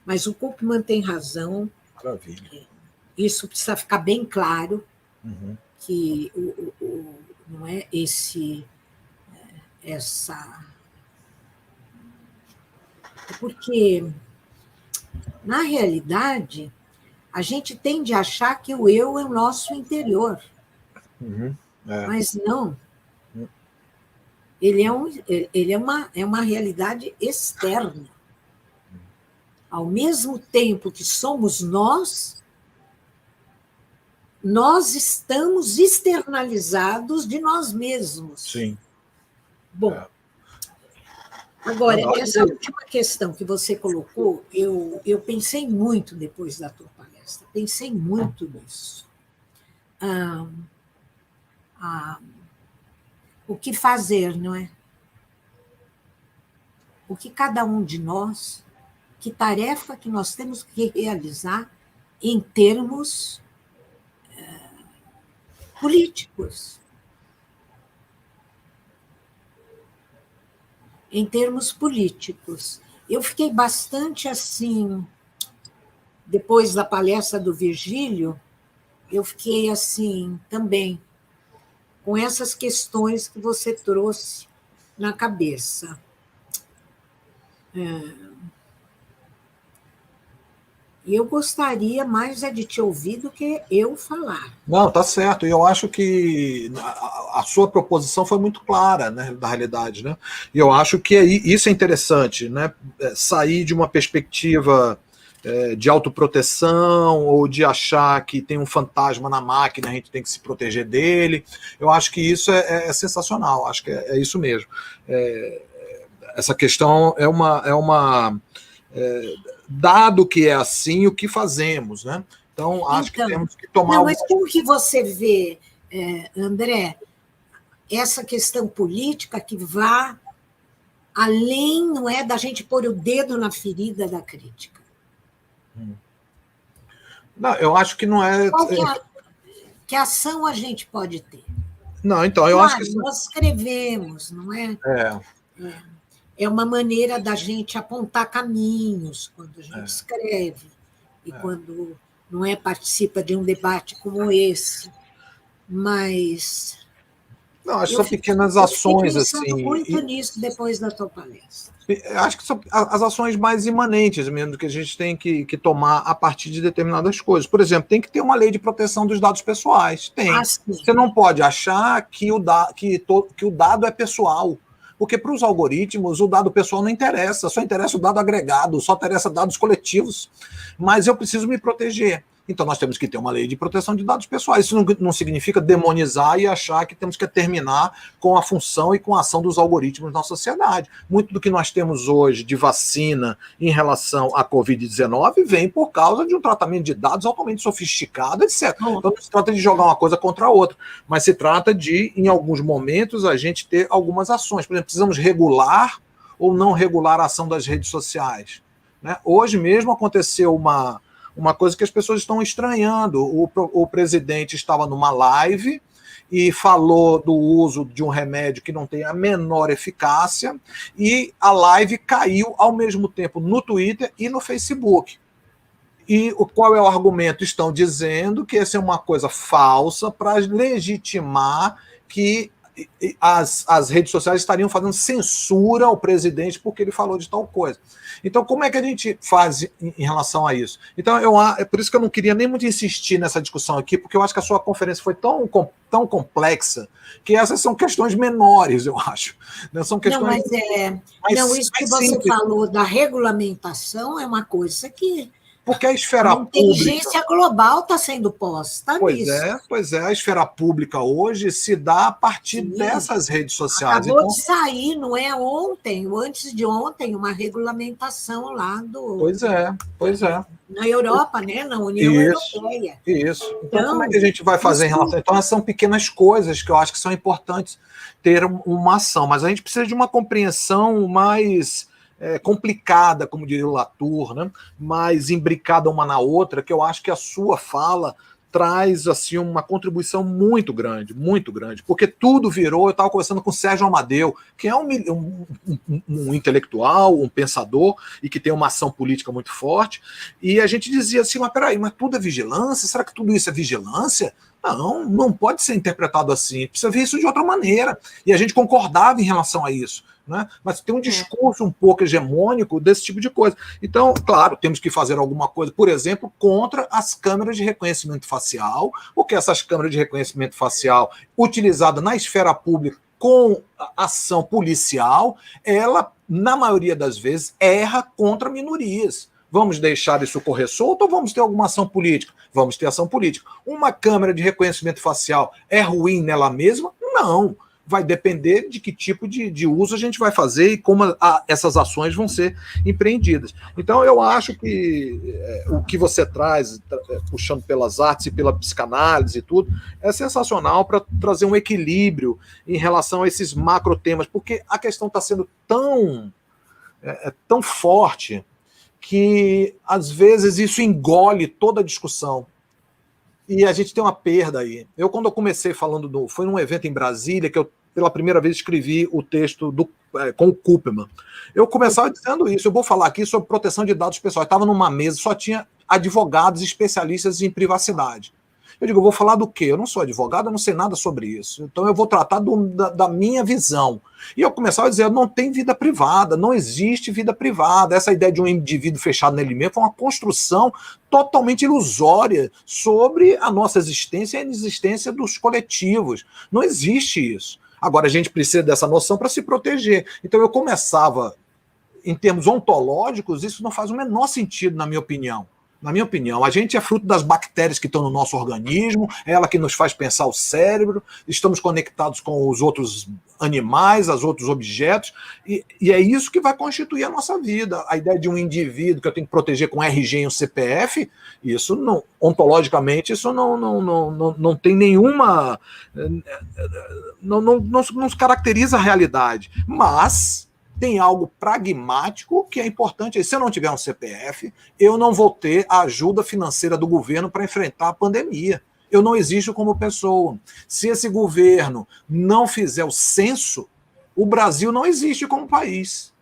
mas o Koopman tem razão. Maravilha. Isso precisa ficar bem claro, Uhum. que não é essa... Porque, na realidade, a gente tende a achar que o eu é o nosso interior. Uhum. Mas não. Ele é uma realidade externa. Ao mesmo tempo que somos nós estamos externalizados de nós mesmos. Sim. Bom, agora, essa última questão que você colocou, eu pensei muito depois da tua palestra, pensei muito nisso. O que fazer, não é? O que cada um de nós, que tarefa que nós temos que realizar em termos políticos. Em termos políticos. Eu fiquei bastante assim, depois da palestra do Virgílio, eu fiquei assim também, com essas questões que você trouxe na cabeça. E eu gostaria mais de te ouvir do que eu falar. Não, tá certo. E eu acho que a sua proposição foi muito clara, né, da realidade, né? E eu acho que isso é interessante, né? Sair de uma perspectiva de autoproteção ou de achar que tem um fantasma na máquina, a gente tem que se proteger dele. Eu acho que isso é sensacional. Acho que é isso mesmo. Essa questão é uma dado que é assim, o que fazemos, né? Então, acho que temos que tomar... Não, mas como que você vê, André, essa questão política que vá além, não é, da gente pôr o dedo na ferida da crítica? Não, eu acho que não é... Que ação a gente pode ter? Não, então, eu acho que... Nós escrevemos, não é? É uma maneira da gente apontar caminhos quando a gente escreve e quando não participa de um debate como esse. Mas... Não, acho que são pequenas ações, assim. Eu muito nisso depois da tua palestra. Acho que são as ações mais imanentes mesmo, que a gente tem que tomar a partir de determinadas coisas. Por exemplo, tem que ter uma lei de proteção dos dados pessoais. Tem. Você não pode achar que o dado é pessoal. Porque para os algoritmos, o dado pessoal não interessa, só interessa o dado agregado, só interessa dados coletivos. Mas eu preciso me proteger. Então nós temos que ter uma lei de proteção de dados pessoais. Isso não significa demonizar e achar que temos que terminar com a função e com a ação dos algoritmos na sociedade. Muito do que nós temos hoje de vacina em relação à Covid-19 vem por causa de um tratamento de dados altamente sofisticado, etc. Então não se trata de jogar uma coisa contra a outra, mas se trata de, em alguns momentos, a gente ter algumas ações. Por exemplo, precisamos regular ou não regular a ação das redes sociais, né? Hoje mesmo aconteceu uma coisa que as pessoas estão estranhando. O presidente estava numa live e falou do uso de um remédio que não tem a menor eficácia, e a live caiu ao mesmo tempo no Twitter e no Facebook. E qual é o argumento? Estão dizendo que essa é uma coisa falsa para legitimar que as redes sociais estariam fazendo censura ao presidente porque ele falou de tal coisa. Então, como é que a gente faz em relação a isso? Então, é por isso que eu não queria nem muito insistir nessa discussão aqui, porque eu acho que a sua conferência foi tão complexa que essas são questões menores, eu acho. São questões isso que você falou da regulamentação é uma coisa que... Porque a esfera pública... A inteligência global está sendo posta nisso. Pois é, a esfera pública hoje se dá a partir dessas redes sociais. Acabou de sair, não é ontem, ou antes de ontem, uma regulamentação lá do... Pois é. Na Europa, né? Na União Europeia. Isso. Então, como é que a gente vai fazer em relação... Então, essas são pequenas coisas que eu acho que são importantes ter uma ação, mas a gente precisa de uma compreensão mais... complicada, como diria o Latour, né? Mais imbricada uma na outra, que eu acho que a sua fala traz assim uma contribuição muito grande, porque tudo virou. Eu estava conversando com o Sérgio Amadeu, que é um intelectual, um pensador, e que tem uma ação política muito forte, e a gente dizia assim, mas peraí, mas tudo é vigilância? Será que tudo isso é vigilância? Não, não pode ser interpretado assim, precisa ver isso de outra maneira. E a gente concordava em relação a isso. Né? Mas tem um discurso um pouco hegemônico desse tipo de coisa. Então, claro, temos que fazer alguma coisa, por exemplo, contra as câmeras de reconhecimento facial, porque essas câmeras de reconhecimento facial, utilizada na esfera pública com ação policial, ela, na maioria das vezes, erra contra minorias. Vamos deixar isso correr solto ou vamos ter alguma ação política? Vamos ter ação política. Uma câmera de reconhecimento facial é ruim nela mesma? Não. Vai depender de que tipo de uso a gente vai fazer e como essas ações vão ser empreendidas. Então, eu acho que o que você traz, puxando pelas artes e pela psicanálise e tudo, é sensacional para trazer um equilíbrio em relação a esses macro temas, porque a questão está sendo tão forte que, às vezes, isso engole toda a discussão. E a gente tem uma perda aí. Quando eu comecei falando foi num evento em Brasília que eu, pela primeira vez, escrevi o texto com o Kuperman. Eu começava dizendo isso. Eu vou falar aqui sobre proteção de dados pessoais. Estava numa mesa, só tinha advogados especialistas em privacidade. Eu digo, eu vou falar do quê? Eu não sou advogado, eu não sei nada sobre isso. Então eu vou tratar da minha visão. E eu começava a dizer, não tem vida privada, não existe vida privada. Essa ideia de um indivíduo fechado nele mesmo foi uma construção totalmente ilusória sobre a nossa existência e a existência dos coletivos. Não existe isso. Agora, a gente precisa dessa noção para se proteger. Então eu começava, em termos ontológicos, isso não faz o menor sentido, na minha opinião. Na minha opinião, a gente é fruto das bactérias que estão no nosso organismo, é ela que nos faz pensar o cérebro, estamos conectados com os outros animais, os outros objetos, e é isso que vai constituir a nossa vida. A ideia de um indivíduo que eu tenho que proteger com RG e um CPF, isso não, ontologicamente, isso não tem nenhuma... Não se caracteriza a realidade, mas... tem algo pragmático que é importante. Se eu não tiver um CPF, eu não vou ter a ajuda financeira do governo para enfrentar a pandemia. Eu não existo como pessoa. Se esse governo não fizer o censo, o Brasil não existe como país.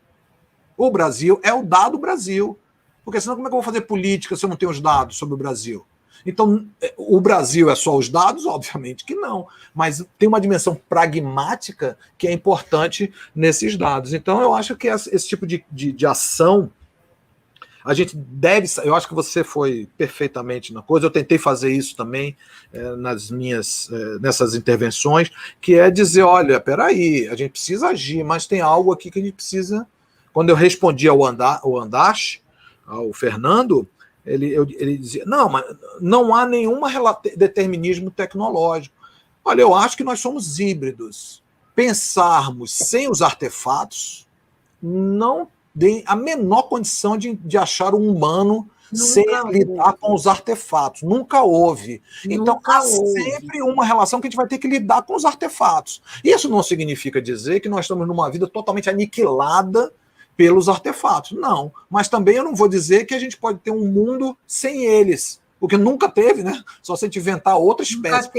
O Brasil é o dado Brasil. Porque senão como é que eu vou fazer política se eu não tenho os dados sobre o Brasil? Então, o Brasil é só os dados? Obviamente que não. Mas tem uma dimensão pragmática que é importante nesses dados. Então, eu acho que esse tipo de ação, a gente deve... Eu acho que você foi perfeitamente na coisa. Eu tentei fazer isso também nessas intervenções, que é dizer, olha, peraí, a gente precisa agir, mas tem algo aqui que a gente precisa... Quando eu respondi ao Andache, ao Fernando... Ele dizia, não, mas não há nenhum determinismo tecnológico. Olha, eu acho que nós somos híbridos. Pensarmos sem os artefatos não tem a menor condição de achar um humano sem lidar com os artefatos. Nunca houve. Então, há sempre uma relação que a gente vai ter que lidar com os artefatos. Isso não significa dizer que nós estamos numa vida totalmente aniquilada pelos artefatos. Não. Mas também eu não vou dizer que a gente pode ter um mundo sem eles, porque nunca teve, né? Só se a gente inventar outra espécie.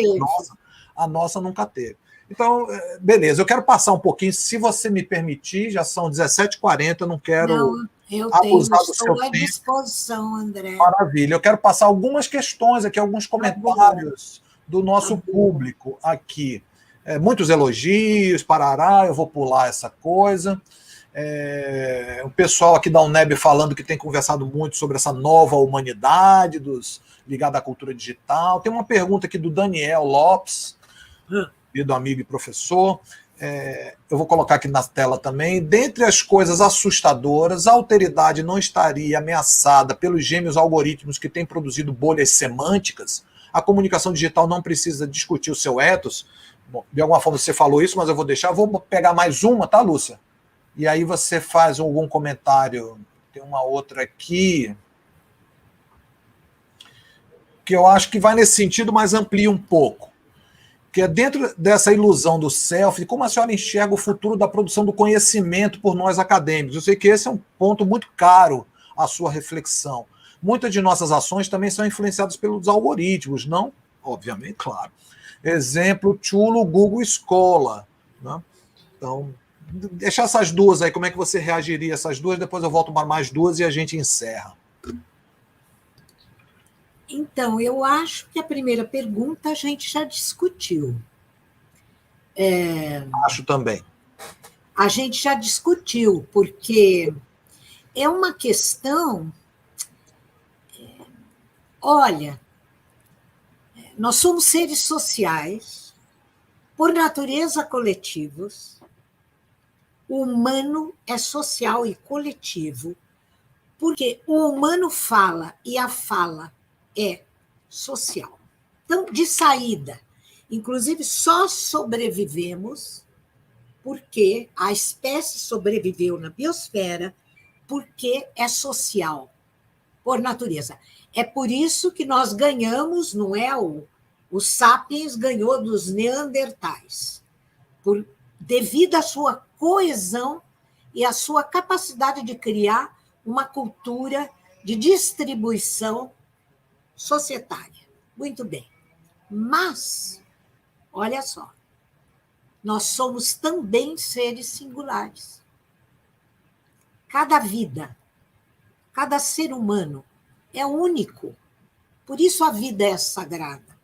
A nossa nunca teve. Então, beleza, eu quero passar um pouquinho, se você me permitir, já são 17h40, eu não quero abusar do seu tempo. Estou à disposição, André. Maravilha, eu quero passar algumas questões aqui, alguns comentários do nosso público aqui. Muitos elogios, parará, eu vou pular essa coisa. O pessoal aqui da UNEB falando que tem conversado muito sobre essa nova humanidade ligada à cultura digital. Tem uma pergunta aqui do Daniel Lopes, do amigo e professor. Eu vou colocar aqui na tela também. Dentre as coisas assustadoras, a alteridade não estaria ameaçada pelos gêmeos algoritmos que têm produzido bolhas semânticas? A comunicação digital não precisa discutir o seu ethos? Bom, de alguma forma você falou isso, mas eu vou deixar. Vou pegar mais uma, tá, Lúcia? E aí você faz algum comentário. Tem uma outra aqui que eu acho que vai nesse sentido, mas amplia um pouco. Que é dentro dessa ilusão do self, como a senhora enxerga o futuro da produção do conhecimento por nós acadêmicos? Eu sei que esse é um ponto muito caro à sua reflexão. Muitas de nossas ações também são influenciadas pelos algoritmos, não? obviamente, claro. Exemplo chulo, Google Escola. Né? Então, deixar essas duas aí, como é que você reagiria a essas duas? Depois eu volto para mais duas e a gente encerra. Então, eu acho que a primeira pergunta a gente já discutiu. Acho também. A gente já discutiu, porque é uma questão. Olha, nós somos seres sociais, por natureza coletivos. O humano é social e coletivo, porque o humano fala e a fala é social. Então, de saída, inclusive, só sobrevivemos porque a espécie sobreviveu na biosfera porque é social, por natureza. É por isso que nós ganhamos, não é? O Sapiens ganhou dos Neandertais, devido à sua coesão e à sua capacidade de criar uma cultura de distribuição societária. Muito bem. Mas, olha só, nós somos também seres singulares. Cada vida, cada ser humano é único. Por isso a vida é sagrada.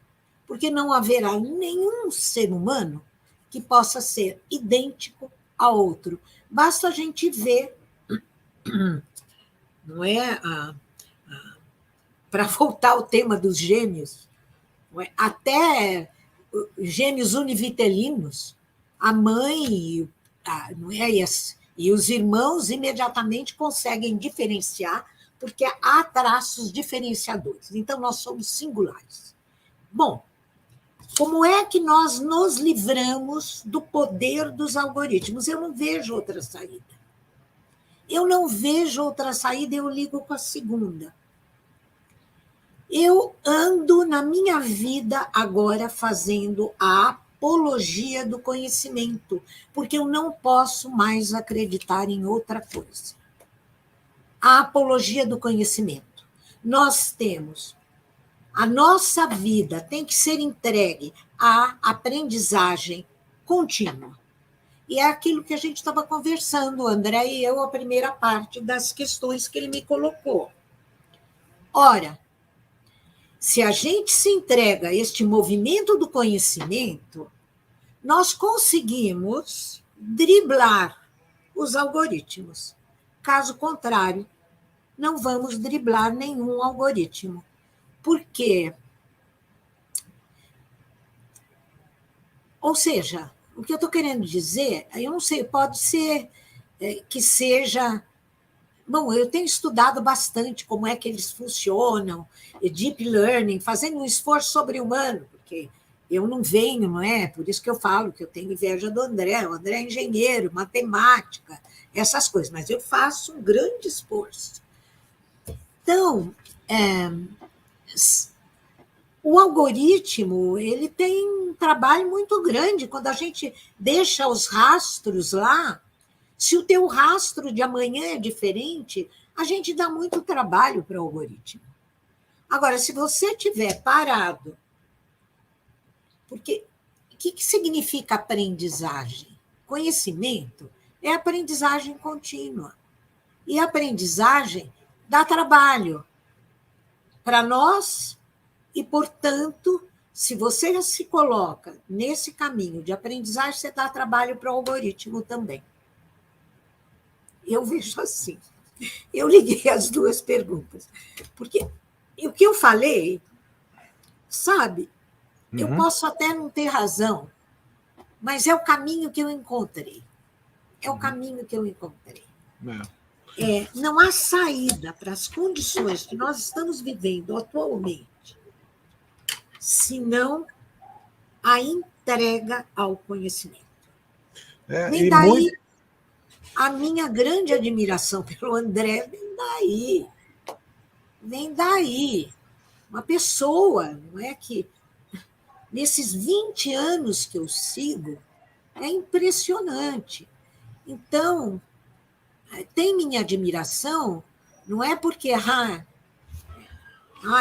Porque não haverá nenhum ser humano que possa ser idêntico a outro. Basta a gente ver, não é? Para voltar ao tema dos gêmeos, não é? Até gêmeos univitelinos, a mãe não é? E os irmãos imediatamente conseguem diferenciar, porque há traços diferenciadores. Então, nós somos singulares. Bom, como é que nós nos livramos do poder dos algoritmos? Eu não vejo outra saída. Eu não vejo outra saída, eu ligo com a segunda. Eu ando na minha vida agora fazendo a apologia do conhecimento, porque eu não posso mais acreditar em outra coisa. A apologia do conhecimento. Nós temos a nossa vida tem que ser entregue à aprendizagem contínua. E é aquilo que a gente estava conversando, André e eu, a primeira parte das questões que ele me colocou. Ora, se a gente se entrega a este movimento do conhecimento, nós conseguimos driblar os algoritmos. Caso contrário, não vamos driblar nenhum algoritmo. Por quê? Ou seja, o que eu estou querendo dizer, eu não sei, pode ser que seja. Bom, eu tenho estudado bastante como é que eles funcionam, deep learning, fazendo um esforço sobre-humano, porque eu não venho, não é? Por isso que eu falo que eu tenho inveja do André. O André é engenheiro, matemática, essas coisas, mas eu faço um grande esforço. Então, o algoritmo ele tem um trabalho muito grande quando a gente deixa os rastros lá. Se o teu rastro de amanhã é diferente, a gente dá muito trabalho para o algoritmo. Agora, se você estiver parado, porque o que significa aprendizagem? Conhecimento é aprendizagem contínua. E a aprendizagem dá trabalho para nós e, portanto, se você se coloca nesse caminho de aprendizagem, você dá trabalho para o algoritmo também. Eu vejo assim. Eu liguei as duas perguntas. Porque o que eu falei, sabe, eu posso até não ter razão, mas é o caminho que eu encontrei. É o caminho que eu encontrei. Não há saída para as condições que nós estamos vivendo atualmente, senão a entrega ao conhecimento. Vem daí a minha grande admiração pelo André, vem daí. Vem daí. Uma pessoa, não é que nesses 20 anos que eu sigo, é impressionante. Então, tem minha admiração, não é porque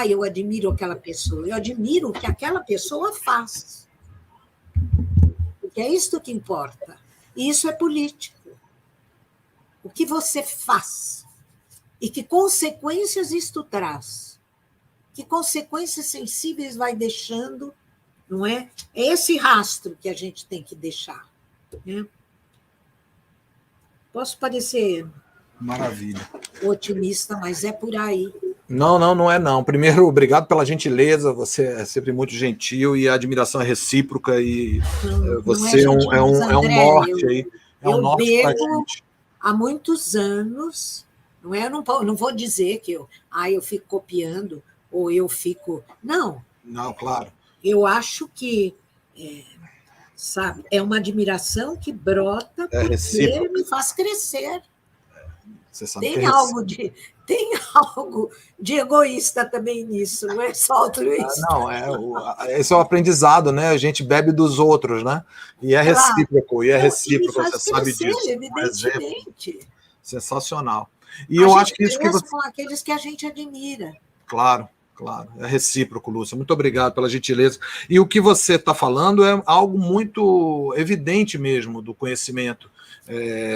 eu admiro aquela pessoa. Eu admiro o que aquela pessoa faz. Porque é isso que importa. E isso é político. O que você faz e que consequências isto traz. Que consequências sensíveis vai deixando, não é? É esse rastro que a gente tem que deixar. Né? Posso parecer Maravilha. otimista, mas é por aí. Não é não. Primeiro, obrigado pela gentileza, você é sempre muito gentil e a admiração é recíproca e você é um norte aí, é um norte para a gente. Há muitos anos, não é? Eu não vou dizer que eu fico copiando ou eu fico... Não, claro. Eu acho que, sabe, é uma admiração que brota porque me faz crescer. Você sabe tem algo de egoísta também nisso, não é só altruísta. Esse é o aprendizado, né? A gente bebe dos outros, né? E é recíproco, você sabe disso. Evidentemente. Sensacional. E eu acho que isso que você... com aqueles que a gente admira. Claro. É recíproco, Lúcia. Muito obrigado pela gentileza. E o que você está falando é algo muito evidente mesmo do conhecimento.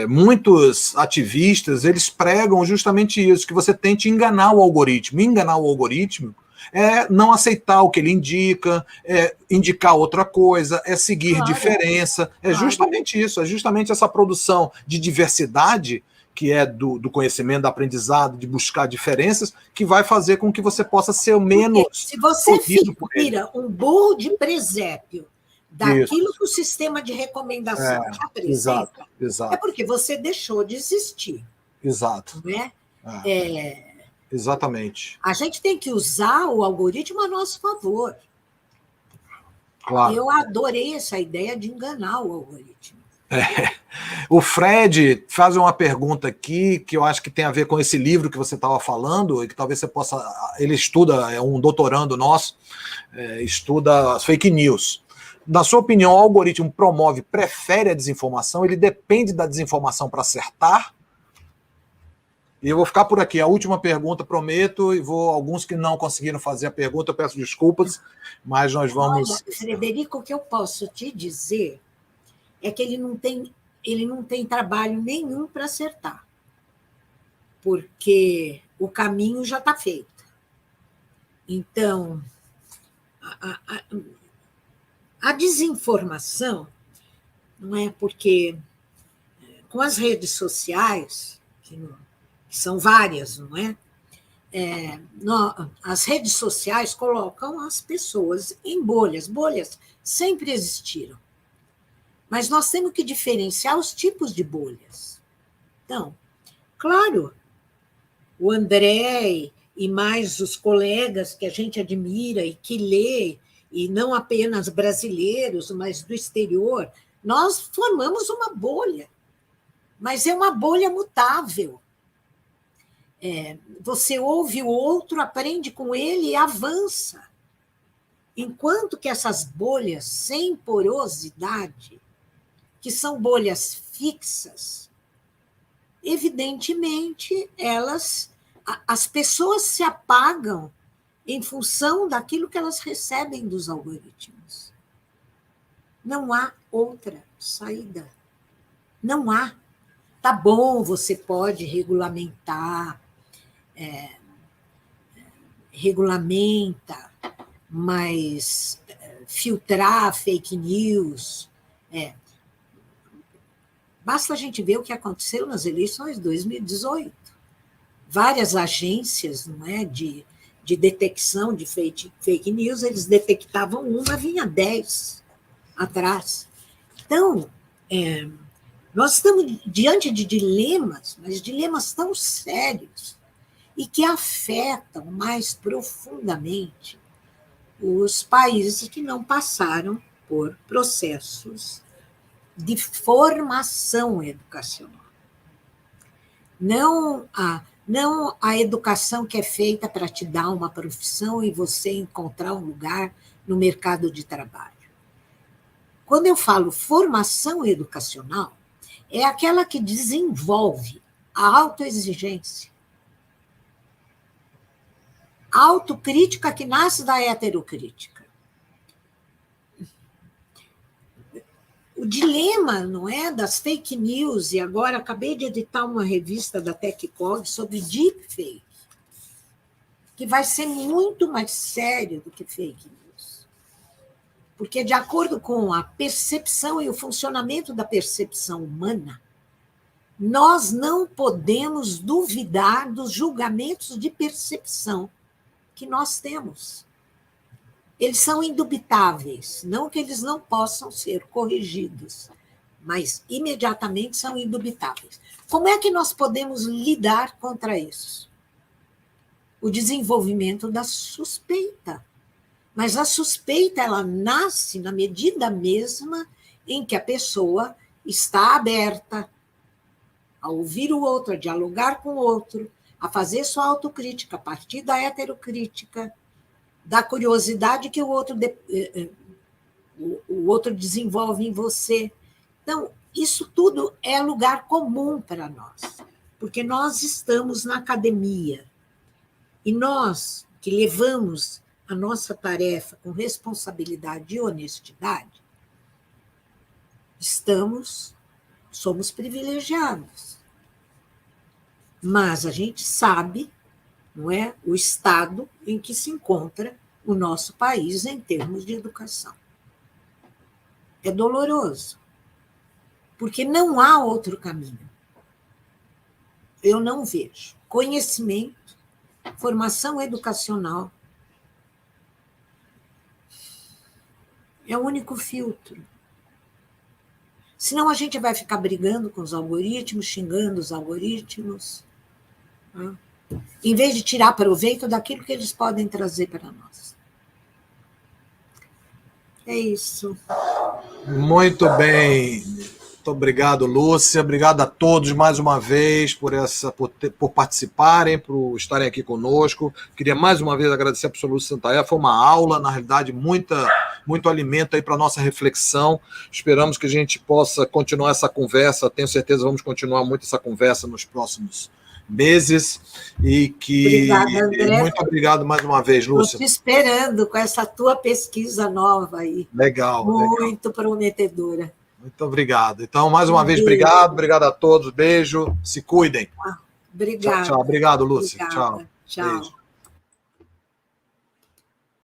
Muitos ativistas, eles pregam justamente isso, que você tente enganar o algoritmo. Enganar o algoritmo é não aceitar o que ele indica, é indicar outra coisa, é seguir diferença. É justamente isso, é justamente essa produção de diversidade que é do conhecimento, do aprendizado, de buscar diferenças, que vai fazer com que você possa ser o menos... Se você vira um burro de presépio daquilo que o sistema de recomendação te apresenta, exato. É porque você deixou de existir. Exato. Né? Exatamente. A gente tem que usar o algoritmo a nosso favor. Claro. Eu adorei essa ideia de enganar o algoritmo. O Fred faz uma pergunta aqui que eu acho que tem a ver com esse livro que você estava falando e que talvez você possa... Ele estuda, é um doutorando nosso, estuda fake news. Na sua opinião, o algoritmo prefere a desinformação? Ele depende da desinformação para acertar? E eu vou ficar por aqui. A última pergunta, prometo, e alguns que não conseguiram fazer a pergunta, eu peço desculpas, mas nós vamos... Olha, Frederico, o que eu posso te dizer é que ele não tem trabalho nenhum para acertar, porque o caminho já está feito. Então, a desinformação, não é porque com as redes sociais, que são várias, não é? As redes sociais colocam as pessoas em bolhas. Bolhas sempre existiram. Mas nós temos que diferenciar os tipos de bolhas. Então, claro, o André e mais os colegas que a gente admira e que lê, e não apenas brasileiros, mas do exterior, nós formamos uma bolha, mas é uma bolha mutável. Você ouve o outro, aprende com ele e avança. Enquanto que essas bolhas sem porosidade, que são bolhas fixas, evidentemente, as pessoas se apagam em função daquilo que elas recebem dos algoritmos. Não há outra saída. Não há. Tá bom, você pode regulamentar, regulamenta, mas filtrar fake news... Basta a gente ver o que aconteceu nas eleições de 2018. Várias agências, não é, de detecção de fake news, eles detectavam uma, vinha 10 atrás. Então, nós estamos diante de dilemas, mas dilemas tão sérios e que afetam mais profundamente os países que não passaram por processos de formação educacional. Não a educação que é feita para te dar uma profissão e você encontrar um lugar no mercado de trabalho. Quando eu falo formação educacional, é aquela que desenvolve a autoexigência, A autocrítica que nasce da heterocrítica. O dilema, não é, das fake news, e agora acabei de editar uma revista da TechCog sobre deepfake, que vai ser muito mais sério do que fake news. Porque, de acordo com a percepção e o funcionamento da percepção humana, nós não podemos duvidar dos julgamentos de percepção que nós temos. Eles são indubitáveis, não que eles não possam ser corrigidos, mas imediatamente são indubitáveis. Como é que nós podemos lidar contra isso? O desenvolvimento da suspeita. Mas a suspeita, ela nasce na medida mesma em que a pessoa está aberta a ouvir o outro, a dialogar com o outro, a fazer sua autocrítica a partir da heterocrítica, da curiosidade que o outro desenvolve em você. Então, isso tudo é lugar comum para nós, porque nós estamos na academia. E nós, que levamos a nossa tarefa com responsabilidade e honestidade, somos privilegiados. Mas a gente sabe, não é, o estado em que se encontra o nosso país em termos de educação. É doloroso, porque não há outro caminho. Eu não vejo. Conhecimento, formação educacional é o único filtro. Senão a gente vai ficar brigando com os algoritmos, xingando os algoritmos, né? Em vez de tirar proveito daquilo que eles podem trazer para nós. É isso. Muito bem. Muito obrigado, Lúcia. Obrigado a todos mais uma vez por participarem, por estarem aqui conosco. Queria mais uma vez agradecer a professora Lúcia Santaella. Foi uma aula, na realidade, muito alimento aí para a nossa reflexão. Esperamos que a gente possa continuar essa conversa. Tenho certeza que vamos continuar muito essa conversa nos próximos meses. Obrigada, André. Muito obrigado mais uma vez, Lúcia. Estou te esperando com essa tua pesquisa nova aí. Legal. Muito prometedora. Muito obrigado. Então, mais uma vez, obrigado a todos. Beijo, se cuidem. Obrigada. Tchau. Obrigado, Lúcia. Obrigada. Tchau. Beijo.